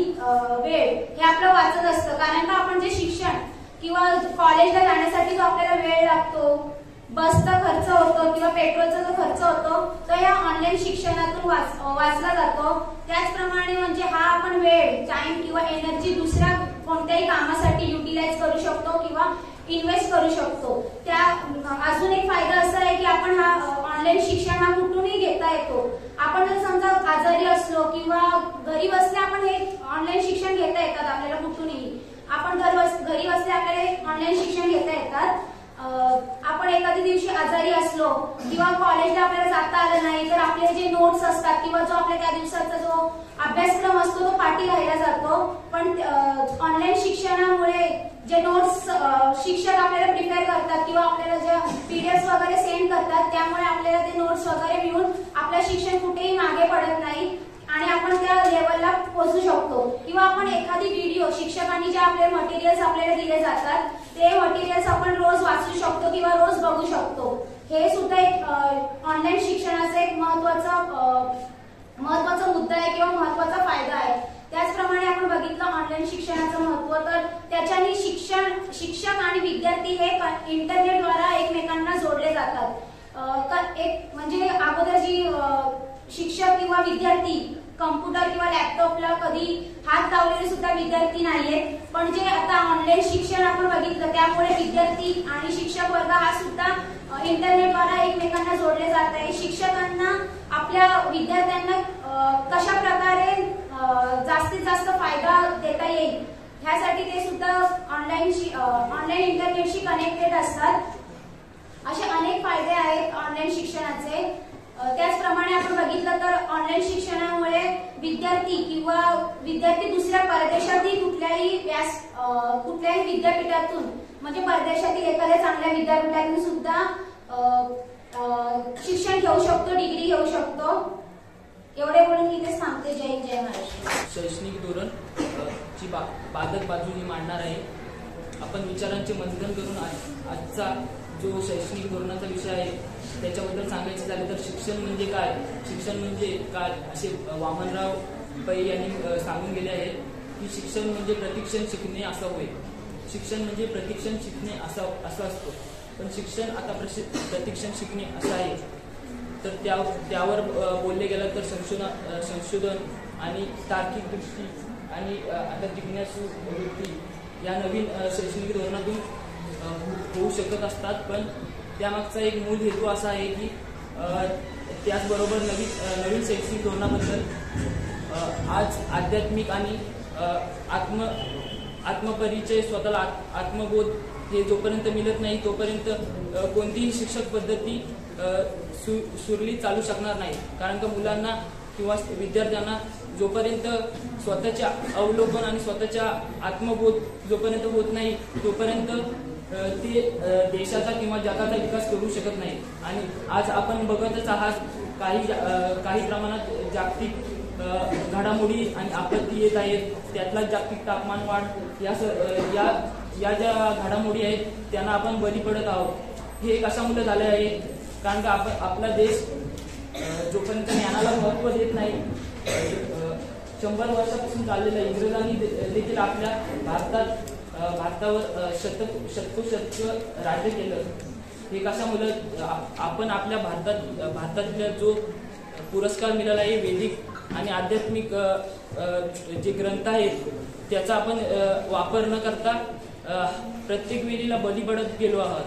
वेळ हे आपलं वाचत असतं। कारण का आपण जे शिक्षण किंवा कॉलेजला जाण्यासाठी जो आपल्याला वेळ लागतो, बसचा खर्च होतो किंवा पेट्रोलचा जो खर्च होतो तो या ऑनलाईन शिक्षणातून वाचला जातो। त्याचप्रमाणे म्हणजे हा आपण वेळ, टाइम किंवा एनर्जी दुसऱ्या कोणत्याही कामासाठी युटिलाइज करू शकतो किंवा इन्व्हेस्ट करू शकतो। त्या अजून एक फायदा असा आहे की आपण हा ऑनलाईन शिक्षण हा कुठूनही घेता येतो। आपण जर समजा आजारी असलो किंवा घरी बसल्या आपण हे ऑनलाईन शिक्षण घेता येतात आपल्याला कुठूनही। आपण घरी बसल्या आपल्याला ऑनलाईन शिक्षण घेता येतात। आपण एखाद्या दिवशी आजारी असलो किंवा कॉलेजला आपल्याला जाता आलं नाही तर आपले जे नोट्स असतात किंवा जो आपल्या त्या दिवसाचा जो अभ्यासक्रम असतो तो पाठी राहिला जातो। पण ऑनलाईन शिक्षणामुळे जे नोट्स शिक्षक आपल्याला प्रिपेअर करतात किंवा आपल्याला जे पीडीएफ वगैरे सेंड करतात त्यामुळे आपल्याला ते नोट्स वगैरे मिळून आपलं शिक्षण कुठेही मागे पडत नाही आणि आपण त्या लेवलला पोहोचू शकतो। किंवा आपण एखादी व्हिडिओ शिक्षकांनी जे आपले मटेरियल्स आपल्याला दिले जातात ते मटेरियल्स आपण रोज वाचू शकतो किंवा रोज बघू शकतो। हे सुद्धा एक ऑनलाईन शिक्षणाचा एक महत्त्वाचा मुद्दा आहे किंवा महत्त्वाचा फायदा आहे। त्याचप्रमाणे आपण बघितलं ऑनलाईन शिक्षणाचं महत्त्व, तर त्याच्याने शिक्षक आणि विद्यार्थी हे इंटरनेटद्वारा एकमेकांना जोडले जातात। एक म्हणजे अगोदर जी शिक्षक किंवा विद्यार्थी कॉम्प्युटर किंवा लॅपटॉपला कधी हात लावलेले सुद्धा विद्यार्थी नाहीयेत, पण जे आता ऑनलाईन शिक्षण आपण बघितलं त्यामुळे विद्यार्थी आणि शिक्षक वर्ग हा सुद्धा इंटरनेटद्वारा एकमेकांना जोडले जात आहे। शिक्षकांना आपल्या विद्यार्थ्यांना कशा प्रकारे जास्तीत जास्त फायदा देता येईल ह्यासाठी ते सुद्धा ऑनलाईन इंटरनेटशी कनेक्टेड असतात। असे अनेक फायदे आहेत ऑनलाईन शिक्षणाचे। त्याचप्रमाणे आपण बघितलं तर ऑनलाईन शिक्षणामुळे विद्यार्थी दुसऱ्या परदेशातील कुठल्याही विद्यापीठातून म्हणजे परदेशातील एखाद्या चांगल्या विद्यापीठातून सुद्धा शिक्षण घेऊ शकतो, डिग्री घेऊ शकतो। एवढे बोलून मी इथे थांबते। जय हिंद, जय महाराष्ट्र। शैक्षणिक धोरण ची बाधक बाजू ही मांडणार आहे। आपण विचारांचे मंथन करून आजचा जो शैक्षणिक धोरणाचा विषय आहे त्याच्याबद्दल सांगायचे झाले तर शिक्षण म्हणजे काय, शिक्षण म्हणजे काय असे वामनराव पै यांनी सांगून गेले आहे की शिक्षण म्हणजे प्रतिक्षण शिकणे असं होय। शिक्षण म्हणजे प्रतिक्षण शिकणे असं असतो, पण शिक्षण आता प्रतिक्षण शिकणे असं आहे। तर त्यावर बोलले गेलं तर संशोधन आणि तार्किक दृष्टी आणि आता जिज्ञासू वृत्ती या नवीन शैक्षणिक धोरणातून होऊ शकत असतात। पण त्यामागचा एक मूळ हेतू असा आहे की त्याचबरोबर नवीन शैक्षणिक धोरणाबद्दल आज आध्यात्मिक आणि आत्मपरिचय, स्वतःला आत्मबोध हे जोपर्यंत मिळत नाही तोपर्यंत कोणतीही शिक्षक पद्धती सुरळीत चालू शकणार नाही. कारण का मुलांना किंवा विद्यार्थ्यांना जोपर्यंत स्वतःचे अवलोकन आणि स्वतःचा आत्मबोध जोपर्यंत होत नाही तोपर्यंत ते देशाचा किंवा जगाचा विकास करू शकत नाही. आणि आज आपण बघतच आहात काही प्रमाणात जागतिक घडामोडी आणि आपत्ती येत आहेत. त्यातला जागतिक तापमान वाढ या ज्या घडामोडी आहेत त्यांना आपण बळी पडत आहोत. हे कशामुळे झाले आहे? कारण का आपला देश जोपर्यंत ज्ञानाला महत्त्व देत नाही, 100 वर्षापासून चाललेलं इंग्रजांनी देखील आपल्या भारतावर शतकोशतक राज्य केलं. हे कशामुळे? आपण आपल्या भारतातल्या जो पुरस्कार मिळाला आहे वैदिक आणि आध्यात्मिक जे ग्रंथ आहेत त्याचा आपण वापर न करता प्रत्येक वेळीला बळी पडत गेलो आहोत.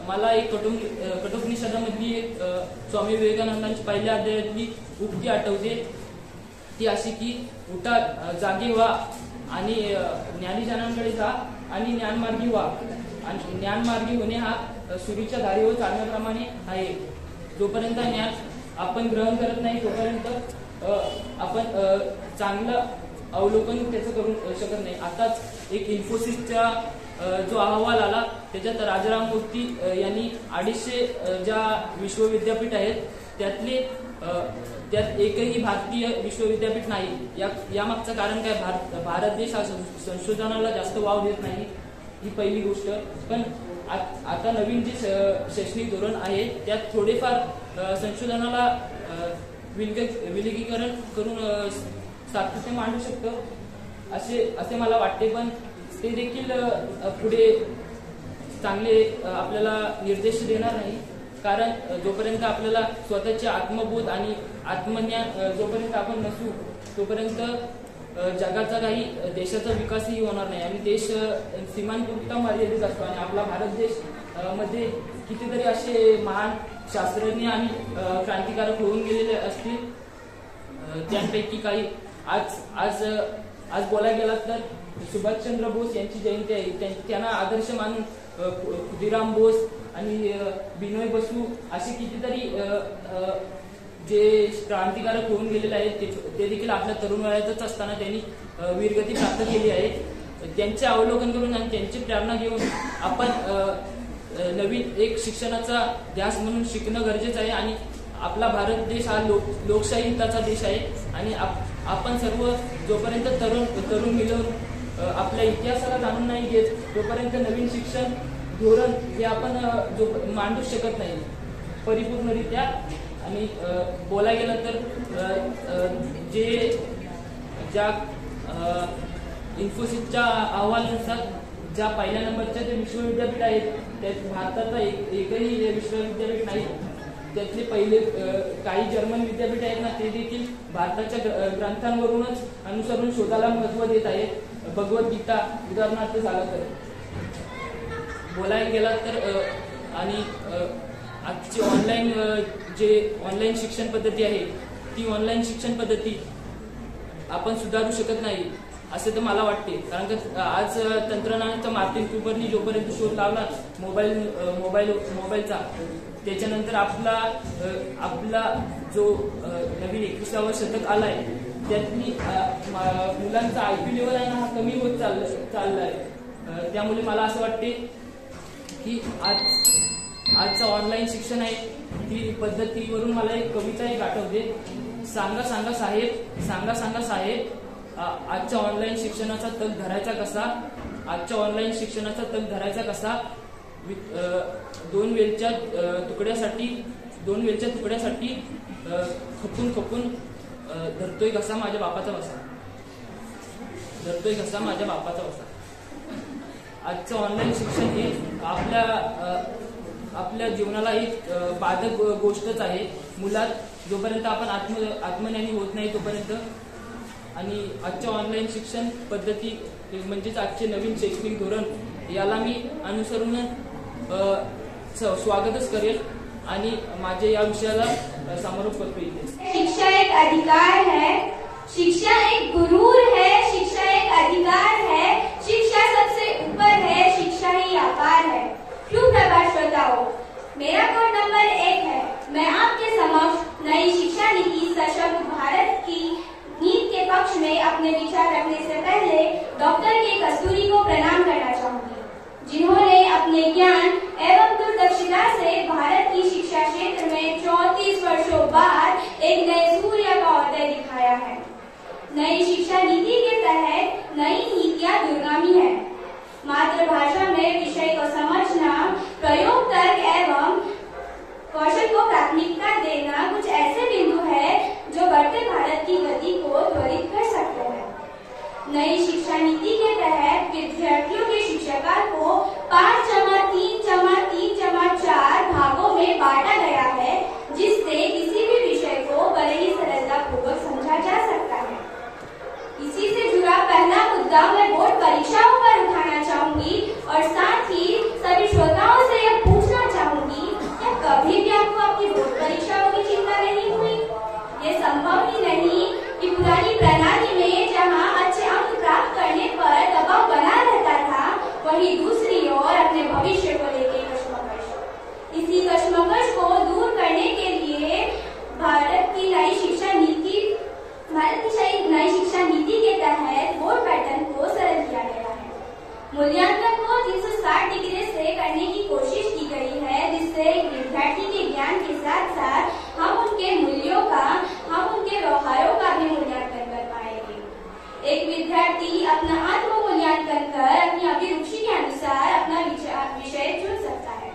मला एक कठोपनिषदामधली एक स्वामी विवेकानंदांची पहिल्या अध्यायातली उक्ती आठवते. ती अशी की उठा, जागे व्हा आणि ज्ञानीजनांकडे जा आणि ज्ञानमार्गी व्हा. आणि ज्ञानमार्गी होणे हा सूर्याच्या धारेवर चालण्याप्रमाणे आहे. जोपर्यंत ज्ञान आपण ग्रहण करत नाही तोपर्यंत आपण चांगलं अवलोकन त्याचं करू शकत नाही. आताच एक इन्फोसिसचा जो अहवाल आला त्याच्यात राजाराम मूर्ती यांनी 250 ज्या विश्वविद्यापीठ आहेत त्यात एकही भारतीय विश्वविद्यापीठ नाही. या मागचं कारण काय? भारत देश हा संशोधनाला जास्त वाव देत नाही, ही पहिली गोष्ट. पण आता नवीन जे शैक्षणिक धोरण आहे त्यात थोडेफार संशोधनाला विलगीकरण करून सातत्य मांडू शकतं असे मला वाटते. पण ते देखील पुढे चांगले आपल्याला निर्देश देणार नाही. कारण जोपर्यंत आपल्याला स्वतःचे आत्मबोध आणि आत्मज्ञान जोपर्यंत आपण नसू तोपर्यंत जगाचा काही देशाचा विकासही होणार नाही. आणि देश सीमांपुरता मर्यादित असतो. आणि आपला भारत देश मध्ये कितीतरी असे महान शास्त्रज्ञ आणि क्रांतिकारक होऊन गेलेले असतील. त्यांपैकी काही आज बोलायला गेलात तर सुभाषचंद्र बोस यांची जयंती आहे. त्यांना आदर्श मानून खुदिराम बोस आणि बिनोय बसू असे कितीतरी जे क्रांतिकारक होऊन गेलेले आहेत ते देखील आपल्या तरुण वयातच असताना त्यांनी वीरगती प्राप्त केली आहे. त्यांचे अवलोकन करून आणि त्यांची प्रेरणा घेऊन आपण नवीन एक शिक्षणाचा ध्यास म्हणून शिकणं गरजेचं आहे. आणि आपला भारत देश हा लोकशाही हिताचा देश आहे. आणि आपण सर्व जोपर्यंत तरुण मिळून आपल्या इतिहासाला जाणून नाही घेत तोपर्यंत नवीन शिक्षण धोरण हे आपण मांडू शकत नाही परिपूर्णरित्या. आणि बोलायला गेलं तर ज्या इन्फोसिसच्या अहवालानुसार ज्या पहिल्या नंबरच्या जे विश्वविद्यापीठ आहेत त्यात भारताचा एकही विश्वविद्यापीठ नाही. त्यातले पहिले काही जर्मन विद्यापीठ आहेत ना ते देखील भारताच्या ग्रंथांवरूनच अनुसरून शोधाला महत्त्व देत आहेत. भगवद्गीता उदाहरणार्थ झालं तर बोलायला गेला तर आणि आजची ऑनलाईन शिक्षण पद्धती आहे ती ऑनलाईन शिक्षण पद्धती आपण सुधारू शकत नाही असे तर मला वाटते. कारण का आज तंत्रज्ञानाचा मार्टिन कूपरनी जोपर्यंत शोध लावला मोबाईलचा त्याच्यानंतर आपला जो नवीन 21वा शतक आलाय त्यातली मुलांचा IQ लेवल आहे ना हा कमी होत चाललाय. त्यामुळे मला असं वाटते की आजचं ऑनलाईन शिक्षण आहे ती पद्धतीवरून मला एक कविता एक आठवते. सांगा सांगा साहेब आजच्या ऑनलाईन शिक्षणाचा तग धरायचा कसा. आजच्या ऑनलाईन शिक्षणाचा तग धरायचा कसा. 2 वेलच्या तुकड्यासाठी खपून धरतोय घसा माझ्या बापाचा वसा. आजचं ऑनलाईन शिक्षण हे आपल्या जीवनाला एक बाधक गोष्टच आहे. मुलात जोपर्यंत आपण आत्मज्ञानी होत नाही तोपर्यंत. आणि आजच्या ऑनलाईन शिक्षण पद्धती म्हणजेच आजचे नवीन शैक्षणिक धोरण याला मी अनुसरून स्वागतच करेल. आणि माझे या विषयाला समारोप करतो इथे. शिक्षा एक अधिकार है, शिक्षा एक गुरूर है, शिक्षा एक अधिकार है, शिक्षा सबसे ऊपर है, शिक्षा ही आकार है. सुप्रभात श्रोताओं, मेरा कोड नंबर 1 है. मैं आपके समक्ष नई शिक्षा नीति सशक्त भारत की नीति के पक्ष में अपने विचार रखने से पहले डॉक्टर के कस्तूरी को प्रणाम करना चाहूंगी, जिन्होंने अपने ज्ञान एवं दूरदर्शिता से भारत की शिक्षा क्षेत्र में 34 वर्षों बाद एक नए सूर्य का उदय दिखाया है. नई शिक्षा नीति के तहत नई नीतियां दूरगामी है. मातृभाषा में विषय को समझना, प्रयोग तर्क एवं कौशल को प्राथमिकता देना कुछ ऐसे बिंदु है जो बढ़ते भारत की गति को त्वरित कर सकते हैं. नई शिक्षा नीति के तहत विद्यार्थियों के शिक्षाकाल को 5+3+3+4 भागों में बांटा गया है, जिससे किसी भी विषय को बड़े ही सरलतापूर्वक समझा जा सकता है. इसी से जुड़ा पहला मुद्दा मैं बोर्ड परीक्षाओं पर उठाना चाहूंगी और साथ ही सभी श्रोताओं से यह पूछना चाहूंगी, क्या कभी भी आपको अपनी बोर्ड परीक्षाओं की चिंता नहीं हुई? ये संभव ही नहीं कि पुरानी प्रणाली में जहां अच्छे अंक प्राप्त करने पर दबाव बना रहता था, वहीं दूसरी ओर अपने भविष्य को लेकर कश्मकश. इसी कश्मकश को दूर करने के लिए भारत की नई शिक्षा नीति के तहत बोर्ड पैटर्न को सरल किया गया है. मूल्यांकन को 360 डिग्री से करने की कोशिश की गई है, जिससे एक विद्यार्थी के ज्ञान के साथ साथ हम उनके मूल्यों का, हम उनके व्यवहारों का भी मूल्यांकन कर पाएंगे. एक विद्यार्थी अपना आत्म मूल्यांकन कर अपनी अभिरुचि के अनुसार अपना विषय चुन सकता है.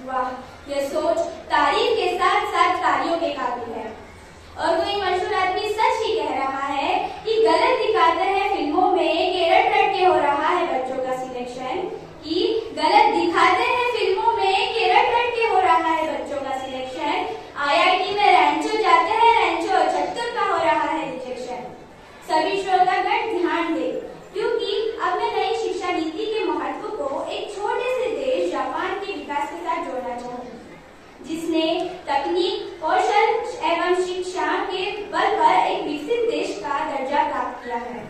वाह, यह सोच तारीफ के साथ साथ तालियों के काबिल है. और कोई मशहूर आदमी सच ही कह रहा है कि गलत दिखाते हैं फिल्मों में कि रट के हो रहा है बच्चों का सिलेक्शन, कि गलत दिखाते हैं फिल्मों में कि रट के हो रहा है बच्चों का सिलेक्शन. IIT में रैंचो जाते हैं, रैंचो 76 का हो रहा है रिजेक्शन. सभी श्रोतागण ध्यान दें, क्योंकि अब मैं नई शिक्षा नीति के महत्व को एक छोटे से देश जापान के विकास के साथ जोड़ना चाहूंगी, जिसने तकनीक, कौशल एवं शिक्षा के बल पर एक विकसित देश का दर्जा प्राप्त किया है.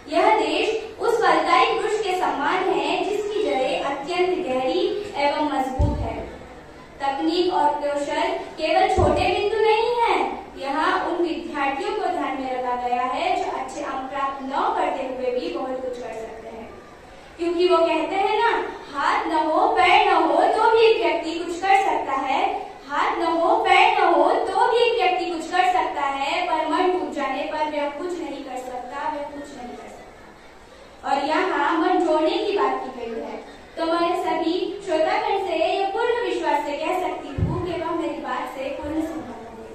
यह देश उस फलदायी वृक्ष के समान है जिसकी जड़ें अत्यंत गहरी एवं मजबूत है. तकनीक और कौशल केवल छोटे बिंदु नहीं है, यहाँ उन विद्यार्थियों को ध्यान में रखा गया है जो अच्छे अंक प्राप्त न करते हुए भी बहुत कुछ कर सकते हैं. क्योंकि वो कहते हैं ना, हाथ न हो पैर न हो तो भी एक व्यक्ति कुछ कर सकता है. हाथ न हो पैर न हो तो भी एक व्यक्ति कुछ कर सकता है, पर मन टूट जाने पर वह कुछ नहीं कर सकता, वह कुछ नहीं कर सकता. और यहाँ मन जोड़ने की बात की गई है, तो मैं सभी श्रोतागण से यह पूर्ण विश्वास से कह सकती हूँ कि वह मेरी बात से पूर्ण सहमत होंगे.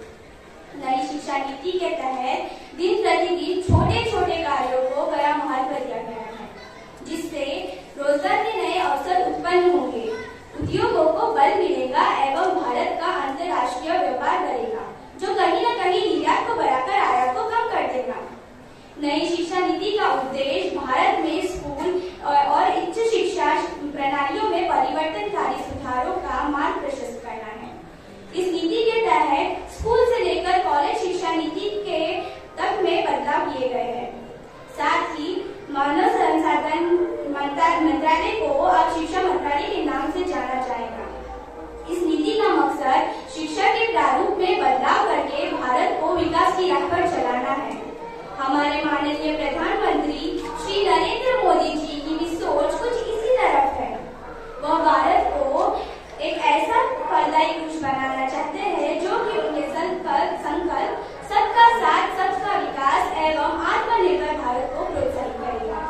नई शिक्षा नीति के तहत दिन प्रतिदिन छोटे छोटे कार्यों को बड़ा महत्व दिया गया है, जिससे रोजगार के नए अवसर उत्पन्न होंगे, उद्योगों को बल मिलेगा एवं भारत का अंतर्राष्ट्रीय व्यापार बढ़ेगा, जो कहीं न कहीं निर्यात को बढ़ाकर आयात को कम कर देगा. नई शिक्षा नीति का उद्देश्य भारत में स्कूल और उच्च शिक्षा प्रणालियों में परिवर्तनकारी सुधारों का मार्ग प्रशस्त करना है. इस नीति के तहत स्कूल से लेकर कॉलेज शिक्षा नीति के तक में बदलाव किए गए हैं. साथ ही मानव संसाधन मंत्रालय को अब शिक्षा मंत्रालय के नाम से जाना जाएगा. इस नीति का मकसद शिक्षा के प्रारूप में बदलाव करके भारत को विकास की राह पर चलाना है. हमारे माननीय प्रधानमंत्री श्री नरेंद्र मोदी जी की भी सोच कुछ इसी तरफ है. वह भारत को एक ऐसा फलदायी वृक्ष बनाना चाहते हैं जो कि उनके संकल्प सबका साथ, सबका विकास एवं आत्मनिर्भर भारत को प्रोत्साहित करेगा.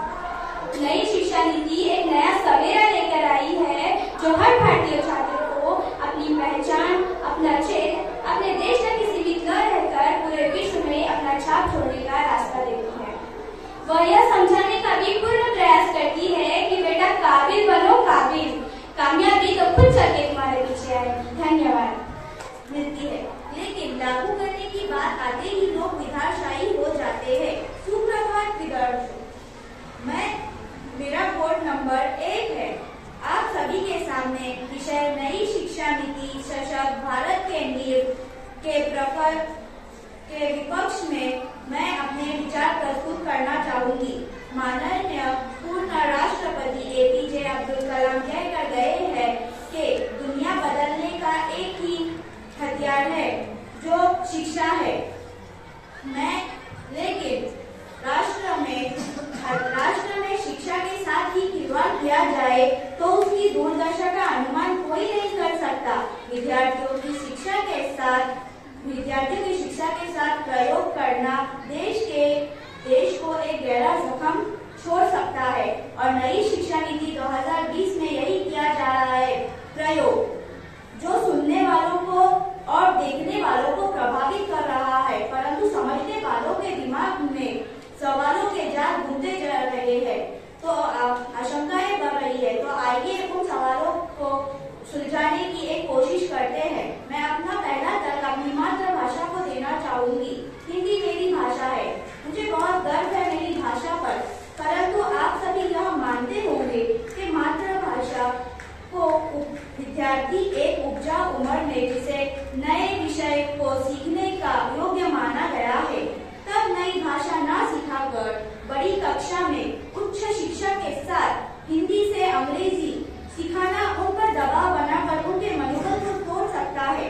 नई शिक्षा नीति एक नया सवेरा लेकर आई है, जो हर भारतीय छात्र को अपनी पहचान, अपना क्षेत्र, अपने देश तक सीमित न रहकर पूरे विश्व में अपना छाप छोड़ने का रास्ता देती है. वह यह समझाने का भी पूर्ण प्रयास करती है कि बेटा काबिल बनो, काबिल, कामयाबी तो खुद चल तुम्हारे पीछे आएगी. धन्यवाद. मिलती है, लेकिन लागू करने की बात आते ही लोग विधाशायी हो जाते हैं. सुप्रभात विद्यार्थियों, मेरा कोड नंबर 1 है. आप सभी के सामने विषय नई शिक्षा शिक्षा नीति सशक्त भारत के नींव के प्रखर के विपक्ष में मैं अपने विचार प्रस्तुत करना चाहूंगी। माननीय पूर्ण राष्ट्रपति APJ अब्दुल कलाम कहकर गए हैं कि दुनिया बदलने का एक ही हथियार है जो शिक्षा है। लेकिन राष्ट्र में शिक्षा के साथ ही खिलवाड़ किया जाए तो उसकी दुर्दशा का अनुमान कोई नहीं कर सकता। विद्यार्थियों की शिक्षा के साथ प्रयोग करना देश को एक गहरा जख्म छोड़ सकता है और नई शिक्षा नीति 2020 में यही किया जा रहा है प्रयोग, जो सुनने वालों को और देखने वालों को प्रभावित कर रहा है, परंतु समझने वालों के दिमाग में सवालों के जाल घूमते जा रहे हैं, तो आशंकाएं बढ़ रही है। तो आइए उन सवालों को सुलझाने की एक कोशिश करते हैं। मैं अपना पहला तर्क अपनी मातृभाषा को देना चाहूंगी। हिंदी मेरी भाषा है, मुझे बहुत गर्व है मेरी भाषा पर, परंतु आप सभी यह मानते होंगे कि मातृभाषा को विद्यार्थी एक उपजाऊ उम्र में जिसे नए विषय को सीखने का योग्य माना गया है, तब नई भाषा ना सिखाकर बड़ी कक्षा में उच्च शिक्षा के साथ हिंदी से अंग्रेजी सिखाना उन पर दबाव बनाकर उनके मनोबल को तोड़ सकता है।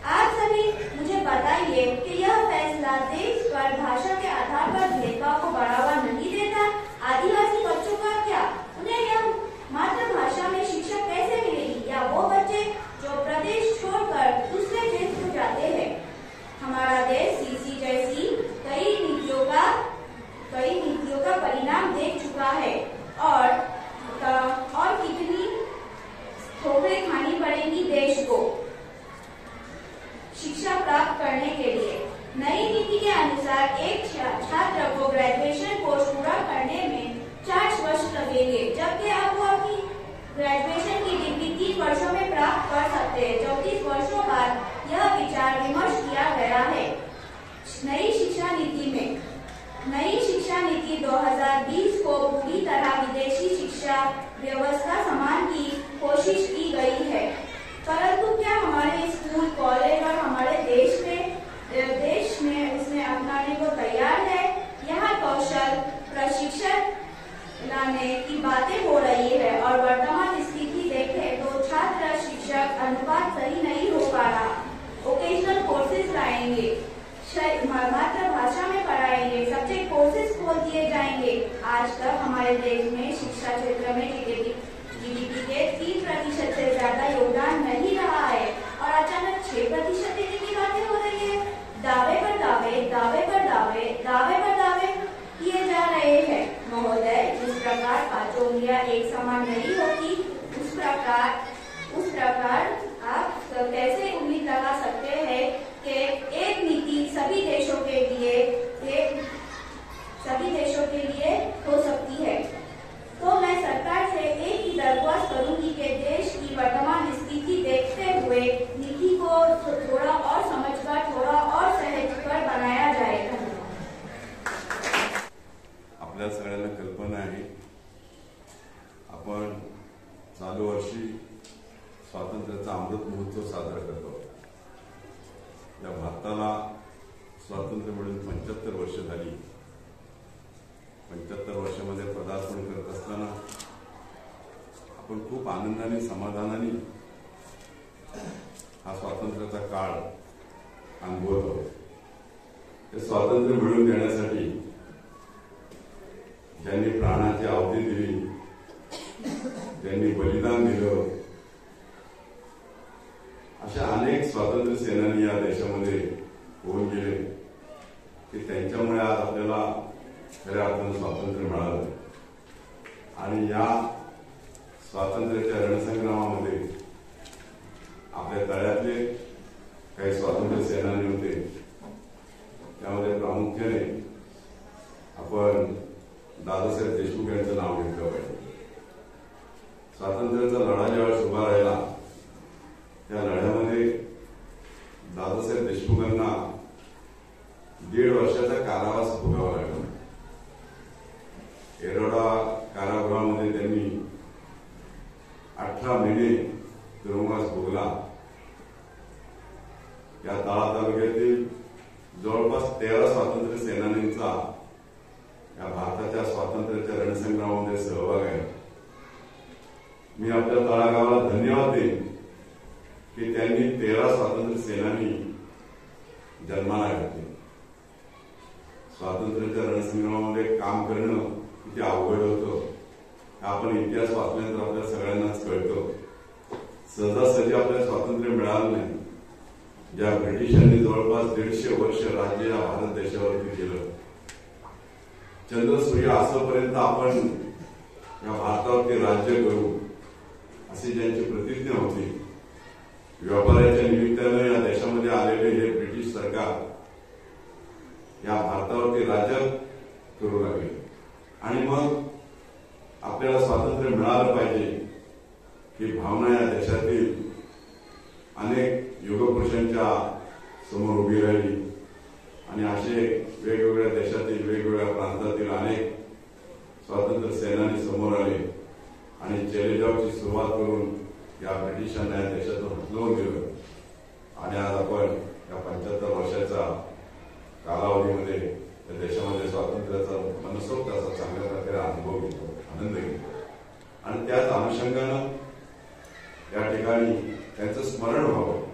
आप सभी मुझे बताइए कि यह फैसला देश पर भाषा के आधार पर भेदभाव को बढ़ावा नहीं देता। आदिवासी बच्चों का क्या, उन्हें यह मातृभाषा में शिक्षा कैसे मिलेगी? या वो बच्चे जो प्रदेश छोड़कर दूसरे देश को जाते हैं? हमारा देश CC जैसी कई नीतियों का परिणाम देख चुका है और कितनी ठोकरें खानी पड़ेगी देश को शिक्षा प्राप्त करने के लिए। नई नीति के अनुसार एक छात्र को ग्रेजुएशन कोर्स पूरा करने में 4 वर्ष लगेंगे, जबकि अब वो अपनी ग्रेजुएशन की डिग्री 3 वर्षों में प्राप्त कर सकते हैं। 34 वर्षों बाद यह विचार विमर्श किया गया है। नई शिक्षा नीति 2020 को पूरी तरह विदेशी शिक्षा व्यवस्था समान की कोशिश की गई है, परंतु क्या हमारे स्कूल, कॉलेज और हमारे देश में इसमें अपनाने को तैयार है? यहाँ कौशल प्रशिक्षण लाने की बातें हो रही है और वर्तमान स्थिति देखें तो छात्र शिक्षक अनुपात सही नहीं हो पा रहा। वोकेशनल कोर्सेज लाएंगे, मातृभाषा में पढ़ाएंगे, सब्जेक्ट कोर्सेज खोल दिए जाएंगे। आज तक हमारे देश में शिक्षा क्षेत्र में GDP के 3% से ज्यादा योगदान नहीं रहा है और अचानक 6% देने की बातें हो रही है। दावे पर दावे किए जा रहे हैं। महोदय, जिस प्रकार पांचों उंगलियां एक समान नहीं होती, उस प्रकार आप कैसे उम्मीद लगा सकते हैं कि एक नीति सभी देशों के लिए हो सकती है? तो मैं सरकार से एक ही दरख्वास्त करूंगी कि देश की वर्तमान स्थिति देखते हुए नीति को थोड़ा और समझकर, थोड़ा और सहजकर बनाया जाए। आपल्या सगळ्यांना कल्पना आहे, आपण चालू वर्षी स्वातंत्र्याचा अमृत महोत्सव साजरा करतो। या भारताला स्वातंत्र्य मिळून 75 वर्ष झाली। 75 वर्षामध्ये पदार्पण करत असताना आपण खूप आनंदाने, समाधानाने हा स्वातंत्र्याचा काळ अनुभवतो। हे स्वातंत्र्य मिळवून देण्यासाठी ज्यांनी प्राणाची आहुती दिली, ज्यांनी बलिदान दिलं, अशा अनेक स्वातंत्र्य सेनानी या देशामध्ये होऊन गेले की त्यांच्यामुळे आज आपल्याला खऱ्या अर्थानं स्वातंत्र्य मिळालं। आणि या स्वातंत्र्याच्या रणसंग्रामामध्ये आपल्या तळ्यातले काही स्वातंत्र्य सेनानी होते, त्यामध्ये प्रामुख्याने आपण दादासाहेब देशमुख यांचं नाव घेतलं पाहिजे। स्वातंत्र्याचा लढा ज्यावेळेस उभा राहिला, त्या लढ्यामध्ये दादासाहेब देशमुखांना 1.5 वर्षाचा कारावास भोगावा लागला। येरवडा कारागृहामध्ये त्यांनी 18 महिने तुरुंगास भोगला. या तळा तालुक्यातील जवळपास 13 स्वातंत्र्य सेनानींचा या भारताच्या स्वातंत्र्याच्या रणसंग्रामामध्ये सहभाग आहे. मी आपल्या तळागावाला धन्यवाद देईन की त्यांनी 13 स्वातंत्र्य सेनानी जन्माला घातले. स्वातंत्र्याच्या रणसंग्रामामध्ये काम करणं किती अवघड होतं आपण इतिहास वाचल्यानंतर आपल्या सगळ्यांनाच कळतो. सहजासहजी आपल्याला स्वातंत्र्य मिळालं नाही. ज्या ब्रिटिशांनी जवळपास 150 वर्ष राज्य या भारत देशावरती केलं, चंद्र सूर्य असोपर्यंत आपण या भारतावरती राज्य करू अशी ज्यांची प्रतिज्ञा होती, व्यापाराच्या निमित्तानं या देशामध्ये आलेले हे ब्रिटिश सरकार या भारतावरती राज्य करू लागले. आणि मग आपल्याला स्वातंत्र्य मिळालं पाहिजे ही भावना या देशातील अनेक युगपुरुषांच्या समोर उभी राहिली. आणि असे वेगवेगळ्या देशातील वेगवेगळ्या प्रांतातील अनेक स्वातंत्र्य सेनानी समोर आले आणि चलेजावची सुरुवात करून या ब्रिटिशांना या देशातून हटवून दिलं. आणि आज आपण या 75 वर्षाच्या कालावधीमध्ये या देशामध्ये स्वातंत्र्याचा मनसोक्त असा चांगल्या प्रकारे अनुभव घेतो, आनंद घेतो. आणि त्याच अनुषंगानं या ठिकाणी त्यांचं स्मरण व्हावं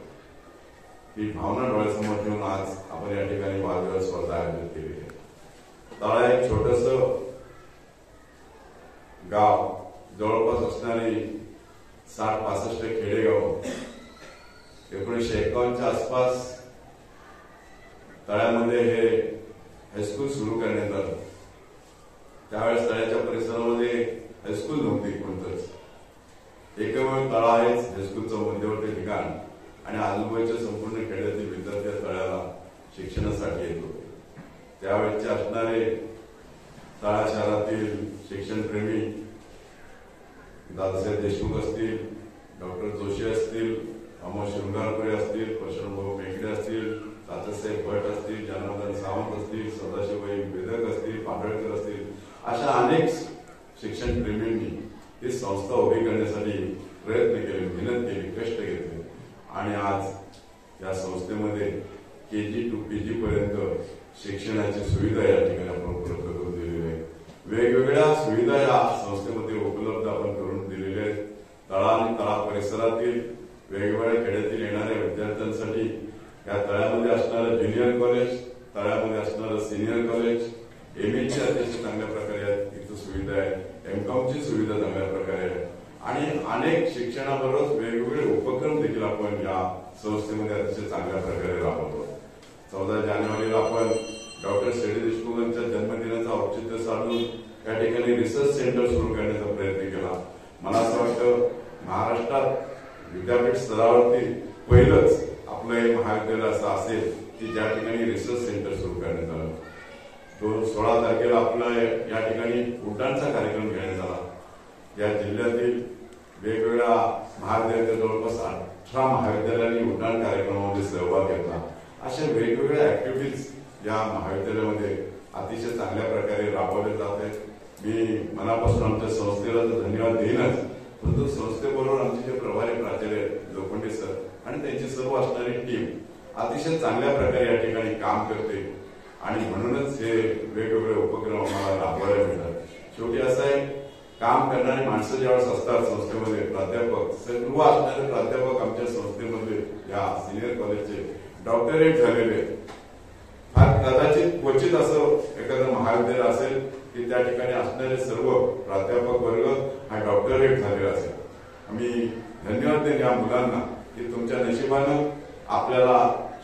ही भावना डोळ्यासमोर ठेवून आज आपण या ठिकाणी वादविवाद स्पर्धा आयोजित केली आहे. तळा एक छोटस गाव, जवळपास असणारी 60-65 खेडेगाव. 1951च्या आसपास तळ्यामध्ये हे हायस्कूल सुरू करण्यात आलं. त्यावेळेस तळ्याच्या परिसरामध्ये हायस्कूल नव्हती कोणतंच. एकमेव तळा आहेच हायस्कूलचं मध्यवर्ती ठिकाण. आणि आजूबाजूच्या संपूर्ण खेड्यातील विद्यार्थी तळ्याला शिक्षणासाठी येत होते. त्यावेळेचे असणारे तळा शहरातील शिक्षणप्रेमी दादासाहेब देशमुख असतील, डॉक्टर जोशी असतील, अमोल शृंगारपुरे असतील, परशुरामभाऊ मेघडे असतील, तात्यासाहेब भट असतील, जनार्दन सावंत असतील, सदाशिवभाई वेदक असतील, पाडळकर असतील, अशा अनेक शिक्षणप्रेमींनी ही संस्था उभी करण्यासाठी प्रयत्न केले, मेहनत केली, कष्ट घेतले. आणि आज या संस्थेमध्ये KG to PG पर्यंत शिक्षणाची सुविधा या ठिकाणी आपण उपलब्ध करून दिलेली आहे. वेगवेगळ्या सुविधा या संस्थेमध्ये उपलब्ध आपण करून दिलेल्या आहेत. तळा आणि तळा परिसरातील वेगवेगळ्या खेड्यातील येणाऱ्या विद्यार्थ्यांसाठी या तळ्यामध्ये असणारं ज्युनियर कॉलेज, तळ्यामध्ये असणारं सिनियर कॉलेज, MA ची अतिशय चांगल्या प्रकारे इथं सुविधा आहे, MCOM ची सुविधा चांगल्या प्रकारे आहे. आणि अनेक शिक्षणाबरोबर वेगवेगळे उपक्रम देखील आपण या संस्थेमध्ये अतिशय चांगल्या प्रकारे राबवतो. 14 जानेवारीला आपण डॉक्टर सी.डी. देशमुखांच्या जन्मदिनाचं औचित्य साधून या ठिकाणी रिसर्च सेंटर सुरू करण्याचा प्रयत्न केला. मला असं वाटतं महाराष्ट्रात विद्यापीठ स्तरावरती पहिलंच आपलं हे महाविद्यालय असं असेल की ज्या ठिकाणी रिसर्च सेंटर सुरू करण्यात आलं. 16 तारखेला आपला या ठिकाणी उड्डाणचा कार्यक्रम घेण्यात आला. या जिल्ह्यातील वेगवेगळ्या महाविद्यालयातील जवळपास 18 महाविद्यालयांनी उड्डाण कार्यक्रमामध्ये सहभाग घेतला. अशा वेगवेगळ्या ऍक्टिव्हिटीज या महाविद्यालयामध्ये अतिशय चांगल्या प्रकारे राबवले जात आहेत. मी मनापासून आमच्या संस्थेला तर धन्यवाद देईनच, परंतु संस्थेबरोबर आमचे जे प्रभारी प्राचार्य लोखंडे सर आणि त्यांची सर्व असणारी टीम अतिशय चांगल्या प्रकारे या ठिकाणी काम करते. आणि म्हणूनच हे वेगवेगळे उपक्रम आम्हाला राबवायला मिळतात. शेवटी असं आहे, काम करणारी माणसं ज्यावेळेस असतात संस्थेमध्ये, प्राध्यापक सर्व असणारे प्राध्यापक आमच्या संस्थेमध्ये या सिनियर कॉलेजचे डॉक्टरेट झालेले. फार कदाचित क्वचित असं एखादं महाविद्यालय असेल की त्या ठिकाणी असणारे सर्व प्राध्यापक वर्ग हा डॉक्टरेट झालेला असेल. आम्ही धन्यवाद देईन या मुलांना की तुमच्या नशिबानं आपल्याला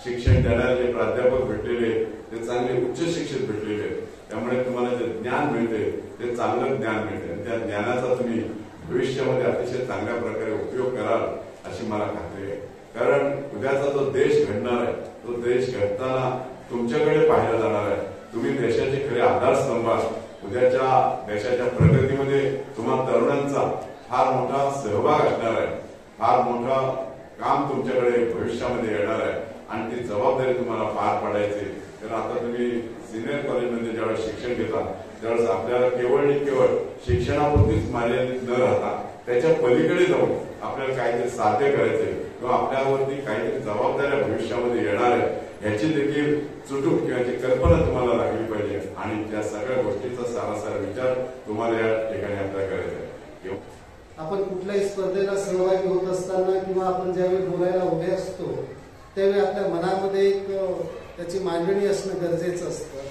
शिक्षण देणारे जे प्राध्यापक भेटलेले ते चांगले उच्च शिक्षित भेटलेले, त्यामुळे तुम्हाला जे ज्ञान मिळते ते चांगलं ज्ञान मिळते आणि त्या ज्ञानाचा तुम्ही भविष्यामध्ये अतिशय चांगल्या प्रकारे उपयोग कराल अशी मला खात्री आहे. कारण उद्याचा जो देश घडणार आहे तो देश घडताना तुमच्याकडे पाहिला जाणार आहे. तुम्ही देशाचे खरे आधारस्तंभ आहात. उद्याच्या देशाच्या प्रगतीमध्ये तुम्हा तरुणांचा फार मोठा सहभाग असणार आहे. फार मोठा काम तुमच्याकडे भविष्यामध्ये येणार आहे आणि ती जबाबदारी तुम्हाला पार पाडायची. तर आता तुम्ही सिनियर कॉलेजमध्ये ज्यावेळेस शिक्षण घेता त्यावेळेस आपल्याला केवळ आणि केवळ शिक्षणापुरतीच मर्यादित न राहता त्याच्या पलीकडे जाऊन आपल्याला काहीतरी साध्य करायचंय किंवा आपल्यावरती काहीतरी जबाबदाऱ्या भविष्यामध्ये येणार आहे ह्याची देखील चुटूक किंवा कल्पना तुम्हाला लागली पाहिजे आणि त्या सगळ्या गोष्टीचा सारासार विचार तुम्हाला या ठिकाणी आपल्याला करायचा आहे. आपण कुठल्याही स्पर्धेला सहभागी होत असताना किंवा आपण ज्यावेळी बोलायला उभे असतो त्यावेळी आपल्या मनामध्ये एक त्याची मांडणी असणं गरजेचं असतं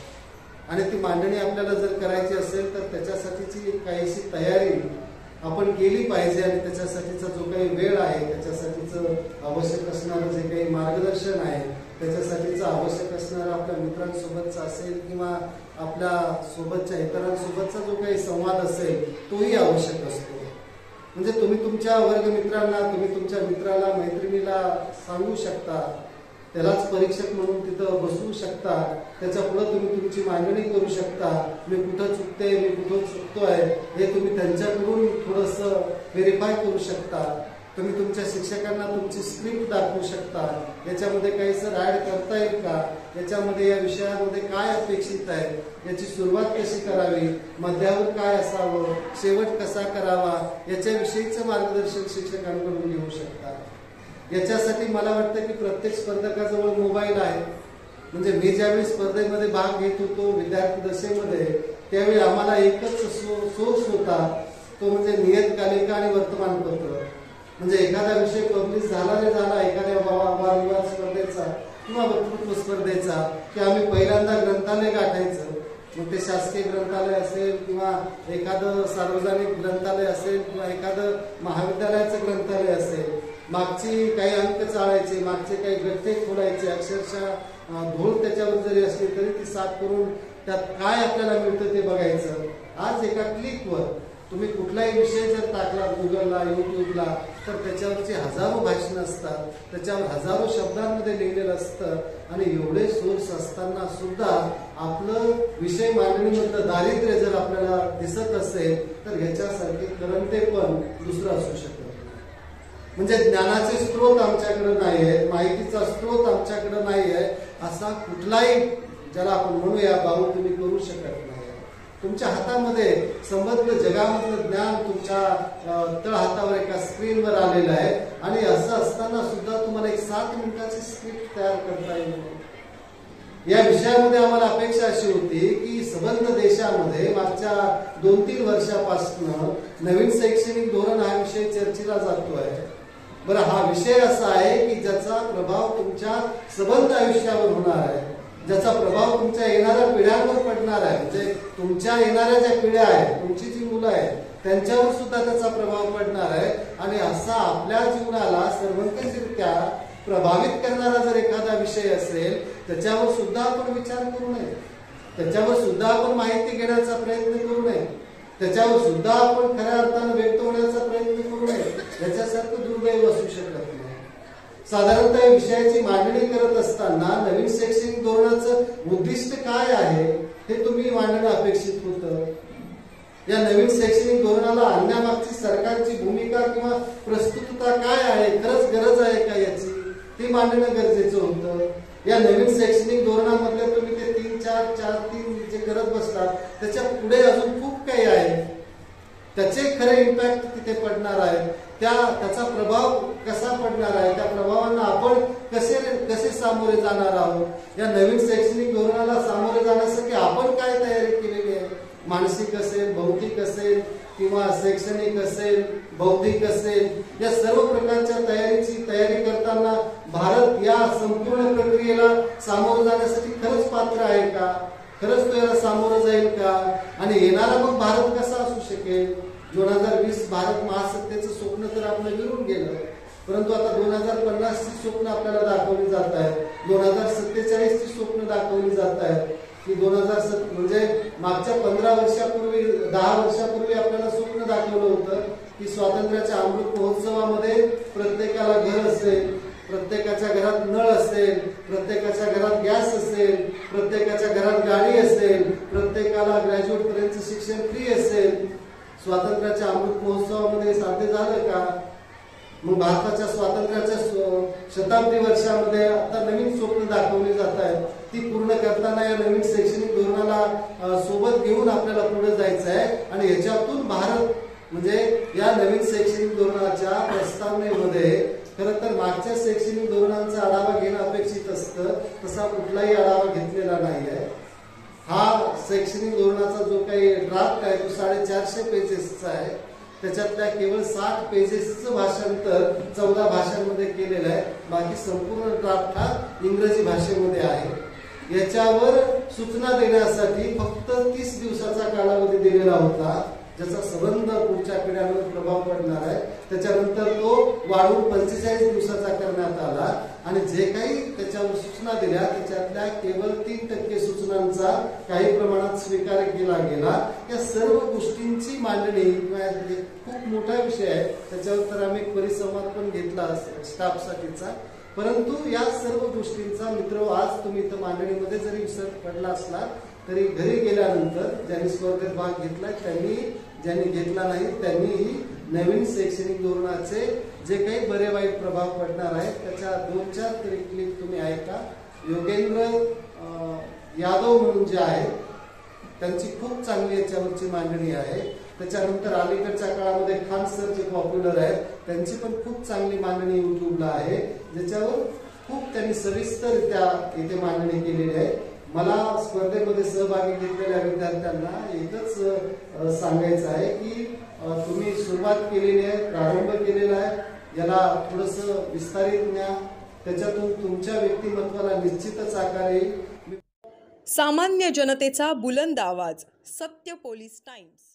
आणि ती मांडणी आपल्याला जर करायची असेल तर त्याच्यासाठीची काहीशी तयारी आपण केली पाहिजे आणि त्याच्यासाठीचा जो काही वेळ आहे त्याच्यासाठीचं आवश्यक असणारं जे काही मार्गदर्शन आहे त्याच्यासाठीचं आवश्यक असणारं आपल्या मित्रांसोबतचा असेल किंवा आपल्या सोबतच्या इतरांसोबतचा जो काही संवाद असेल तोही आवश्यक असतो. म्हणजे तुम्ही तुमच्या वर्गमित्रांना तुम्ही तुमच्या मित्राला मैत्रिणीला सांगू शकता, त्यालाच परीक्षक म्हणून तिथं बसवू शकता, त्याच्या पुढे तुम्ही तुमची मांडणी करू शकता, मी कुठं चुकते मी कुठं चुकतोय हे तुम्ही त्यांच्याकडून थोडंसं व्हेरीफाय करू शकता. तुम्ही तुमच्या शिक्षकांना तुमची स्क्रिप्ट दाखवू शकता, याच्यामध्ये काही सर ऍड करता येईल का, याच्यामध्ये या विषयामध्ये काय अपेक्षित आहे, याची सुरुवात कशी करावी, मध्यावर काय असावं, शेवट कसा करावा याच्याविषयीचं मार्गदर्शन शिक्षकांकडून घेऊ शकता. याच्यासाठी मला वाटतं की प्रत्येक स्पर्धकाजवळ मोबाईल आहे. म्हणजे मी ज्यावेळी स्पर्धेमध्ये भाग घेत होतो विद्यार्थी दशेमध्ये त्यावेळी आम्हाला एकच सोर्स होता, तो म्हणजे नियतकालिका आणि वर्तमानपत्र. म्हणजे एखादा विषय पब्लिश झाला रे झाला एखाद्या वादविवाद स्पर्धेचा किंवा वक्तृत्व स्पर्धेचा की आम्ही पहिल्यांदा ग्रंथालय गाठायचं. मग ते शासकीय ग्रंथालय असेल किंवा एखादं सार्वजनिक ग्रंथालय असेल किंवा एखादं महाविद्यालयाचं ग्रंथालय असेल, मागची काही अंक चाळायचे, मागचे काही गठ्ठे खोलायचे, अक्षरशः धूळ त्याच्यावर जरी असली तरी ती साफ करून त्यात काय आपल्याला मिळतं ते बघायचं. आज एका क्लिकवर तुम्ही कुठलाही विषय जर टाकला गुगलला युट्यूबला तर त्याच्यावरची हजारो भाषणं असतात, त्याच्यावर हजारो शब्दांमध्ये लिहिलेलं असतं आणि एवढे सोर्स असताना सुद्धा आपलं विषय मांडणीमधलं दारिद्र्य जर आपल्याला दिसत असेल तर ह्याच्यासारखे करंटे पण दुसरं असू शकत नाही. म्हणजे ज्ञानाचे स्रोत आमच्याकडे नाही आहे, माहितीचा स्रोत आमच्याकडे नाही आहे, असा कुठलाही ज्याला आपण म्हणूया भाऊ तुम्ही करू शकत नाही. तुमच्या हातामध्ये समग्र जगामधलं ज्ञान तुमच्या तळहातावर एका स्क्रीनवर आलेलं आहे आणि असं असताना सुद्धा तुम्हाला एक 7 मिनिटाची स्क्रिप्ट तयार करता येईल. या विषयामध्ये आम्हाला अपेक्षा अशी होती की संबंध देशामध्ये मागच्या 2-3 वर्षापासून नवीन शैक्षणिक धोरण हा विषय चर्चेला जातोय. बरं, हा विषय असा आहे की ज्याचा प्रभाव तुमच्या संबंध आयुष्यावर होणार आहे, ज्याचा प्रभाव तुमच्या येणाऱ्या पिढ्यांवर पडणार आहे. म्हणजे तुमच्या येणाऱ्या ज्या पिढ्या आहेत, तुमची जी मुलं आहेत त्यांच्यावर सुद्धा त्याचा प्रभाव पडणार आहे आणि असा आपल्या जीवनाला सर्वंकषरित्या प्रभावित करणारा जर एखादा विषय असेल त्याच्यावर सुद्धा आपण विचार करू नये, त्याच्यावर सुद्धा आपण माहिती घेण्याचा प्रयत्न करू नये, त्याच्यावर सुद्धा आपण खऱ्या अर्थानं व्यक्त होण्याचा प्रयत्न करू नये. याच्यासारखं दुर्दैव असू शकत नाही. साधारणतः या विषयाची मांडणी करत असताना नवीन शैक्षणिक धोरणाचं उद्दिष्ट काय आहे हे तुम्ही मांडणं अपेक्षित होतं. या नवीन शैक्षणिक धोरणाला आणण्यामागची सरकारची भूमिका किंवा प्रस्तुतता काय आहे, खरंच गरज आहे का याची, ते मांडणं गरजेचं होतं. या नवीन शैक्षणिक धोरणामधले तुम्ही ते 3-4-4-3 जे करत बसतात त्याच्या पुढे अजून खूप काही आहे, त्याचे खरे इम्पॅक्ट तिथे पडणार आहे, त्याचा प्रभाव कसा पडणार आहे, त्या प्रभावांना आपण कसे सामोरे जाणार आहोत. या नवीन शैक्षणिक धोरणाला सामोरे जाण्यासाठी आपण काय तयारी केलेली आहे, मानसिक असेल, भौतिक असेल किंवा शैक्षणिक असेल, बौद्धिक असेल, या सर्व प्रकारच्या तयारी करताना भारत या संपूर्ण प्रक्रियेला सामोरं जाण्यासाठी खरंच पात्र आहे का, खरंच तो याला सामोरं जाईल का आणि येणारा मग भारत कसा असू शकेल. 2020 भारत महासत्तेचं स्वप्न तर आपलं विरून गेलं, परंतु आता 2050ची स्वप्न आपल्याला दाखवली जात आहेत, 2047ची स्वप्न दाखवली जात आहेत की 2007 म्हणजे मागच्या 15 वर्षापूर्वी 10 वर्षापूर्वी आपल्याला स्वप्न दाखवलं होतं की स्वातंत्र्याच्या अमृत महोत्सवामध्ये प्रत्येकाला घर असेल, प्रत्येकाच्या घरात नळ असेल, प्रत्येकाच्या घरात गॅस असेल, प्रत्येकाच्या घरात गाडी असेल, प्रत्येकाला ग्रॅज्युएट पर्यंतचं शिक्षण फ्री असेल. स्वातंत्र्याच्या अमृत महोत्सवामध्ये साध्य झालं का. मग भारताच्या स्वातंत्र्याच्या शताब्दी वर्षामध्ये आता नवीन स्वप्न दाखवली जात आहेत, ती पूर्ण करताना या नवीन शैक्षणिक धोरणाला सोबत घेऊन आपल्याला पुढे जायचं आहे आणि याच्यातून भारत म्हणजे या नवीन शैक्षणिक धोरणाच्या प्रस्तावनेमध्ये खरं तर मागच्या शैक्षणिक धोरणांचा आढावा घेणं अपेक्षित असतं, तसा कुठलाही आढावा घेतलेला नाही आहे. हा शैक्षणिक धोरणाचा जो काही ड्राफ्ट आहे तो 450 पेजेसचा आहे. त्याच्यातल्या केवळ 60 पेजेसचं भाषांतर 14 भाषांमध्ये केलेलं आहे. बाकी संपूर्ण ड्राफ्ट हा इंग्रजी भाषेमध्ये आहे. याच्यावर सूचना देण्यासाठी फक्त 30 दिवसाचा कालावधी दिलेला होता, ज्याचा संबंध पुढच्या पिढ्यांवर प्रभाव पडणार आहे. त्याच्यानंतर तो वाढवून 45 दिवसाचा करण्यात आला आणि जे काही त्याच्यावर सूचना दिल्या त्याच्यातल्या केवळ 3% सूचनांचा काही प्रमाणात स्वीकार केला गेला. या सर्व गोष्टींची मांडणी खूप मोठा विषय आहे, त्याच्यावर तर आम्ही परिसंवाद पण घेतला स्टाफसाठीचा. परंतु या सर्व गोष्टींचा मित्र आज तुम्ही इथं मांडणीमध्ये जरी विसर पडला असला तरी घरी गेल्यानंतर ज्यांनी स्पर्धेत भाग घेतला त्यांनी, ज्यांनी घेतला नाही त्यांनीही नवीन शैक्षणिक धोरणाचे जे काही बरे वाईट प्रभाव पडणार आहेत त्याच्या 2-4 तरी क्लिप तुम्ही ऐका. योगेंद्र यादव म्हणून जे आहेत त्यांची खूप चांगली याच्यावरची मांडणी आहे. त्याच्यानंतर अलीकडच्या काळामध्ये खान सर जे पॉप्युलर आहेत त्यांची पण खूप चांगली मांडणी युट्यूबला आहे, ज्याच्यावर खूप त्यांनी सविस्तररित्या इथे मांडणी केलेली आहे. मला स्पर्धेमध्ये सहभागी घेतलेल्या विद्यार्थ्यांना एकच सांगायचं आहे की तुम्ही सुरुवात केलेली आहे, प्रारंभ केलेला आहे, याला थोडंसं विस्तारित न्या, त्याच्यातून तुमच्या व्यक्तिमत्वाला निश्चितच आकार येईल. सामान्य जनतेचा बुलंद आवाज, सत्य पोलीस टाइम्स.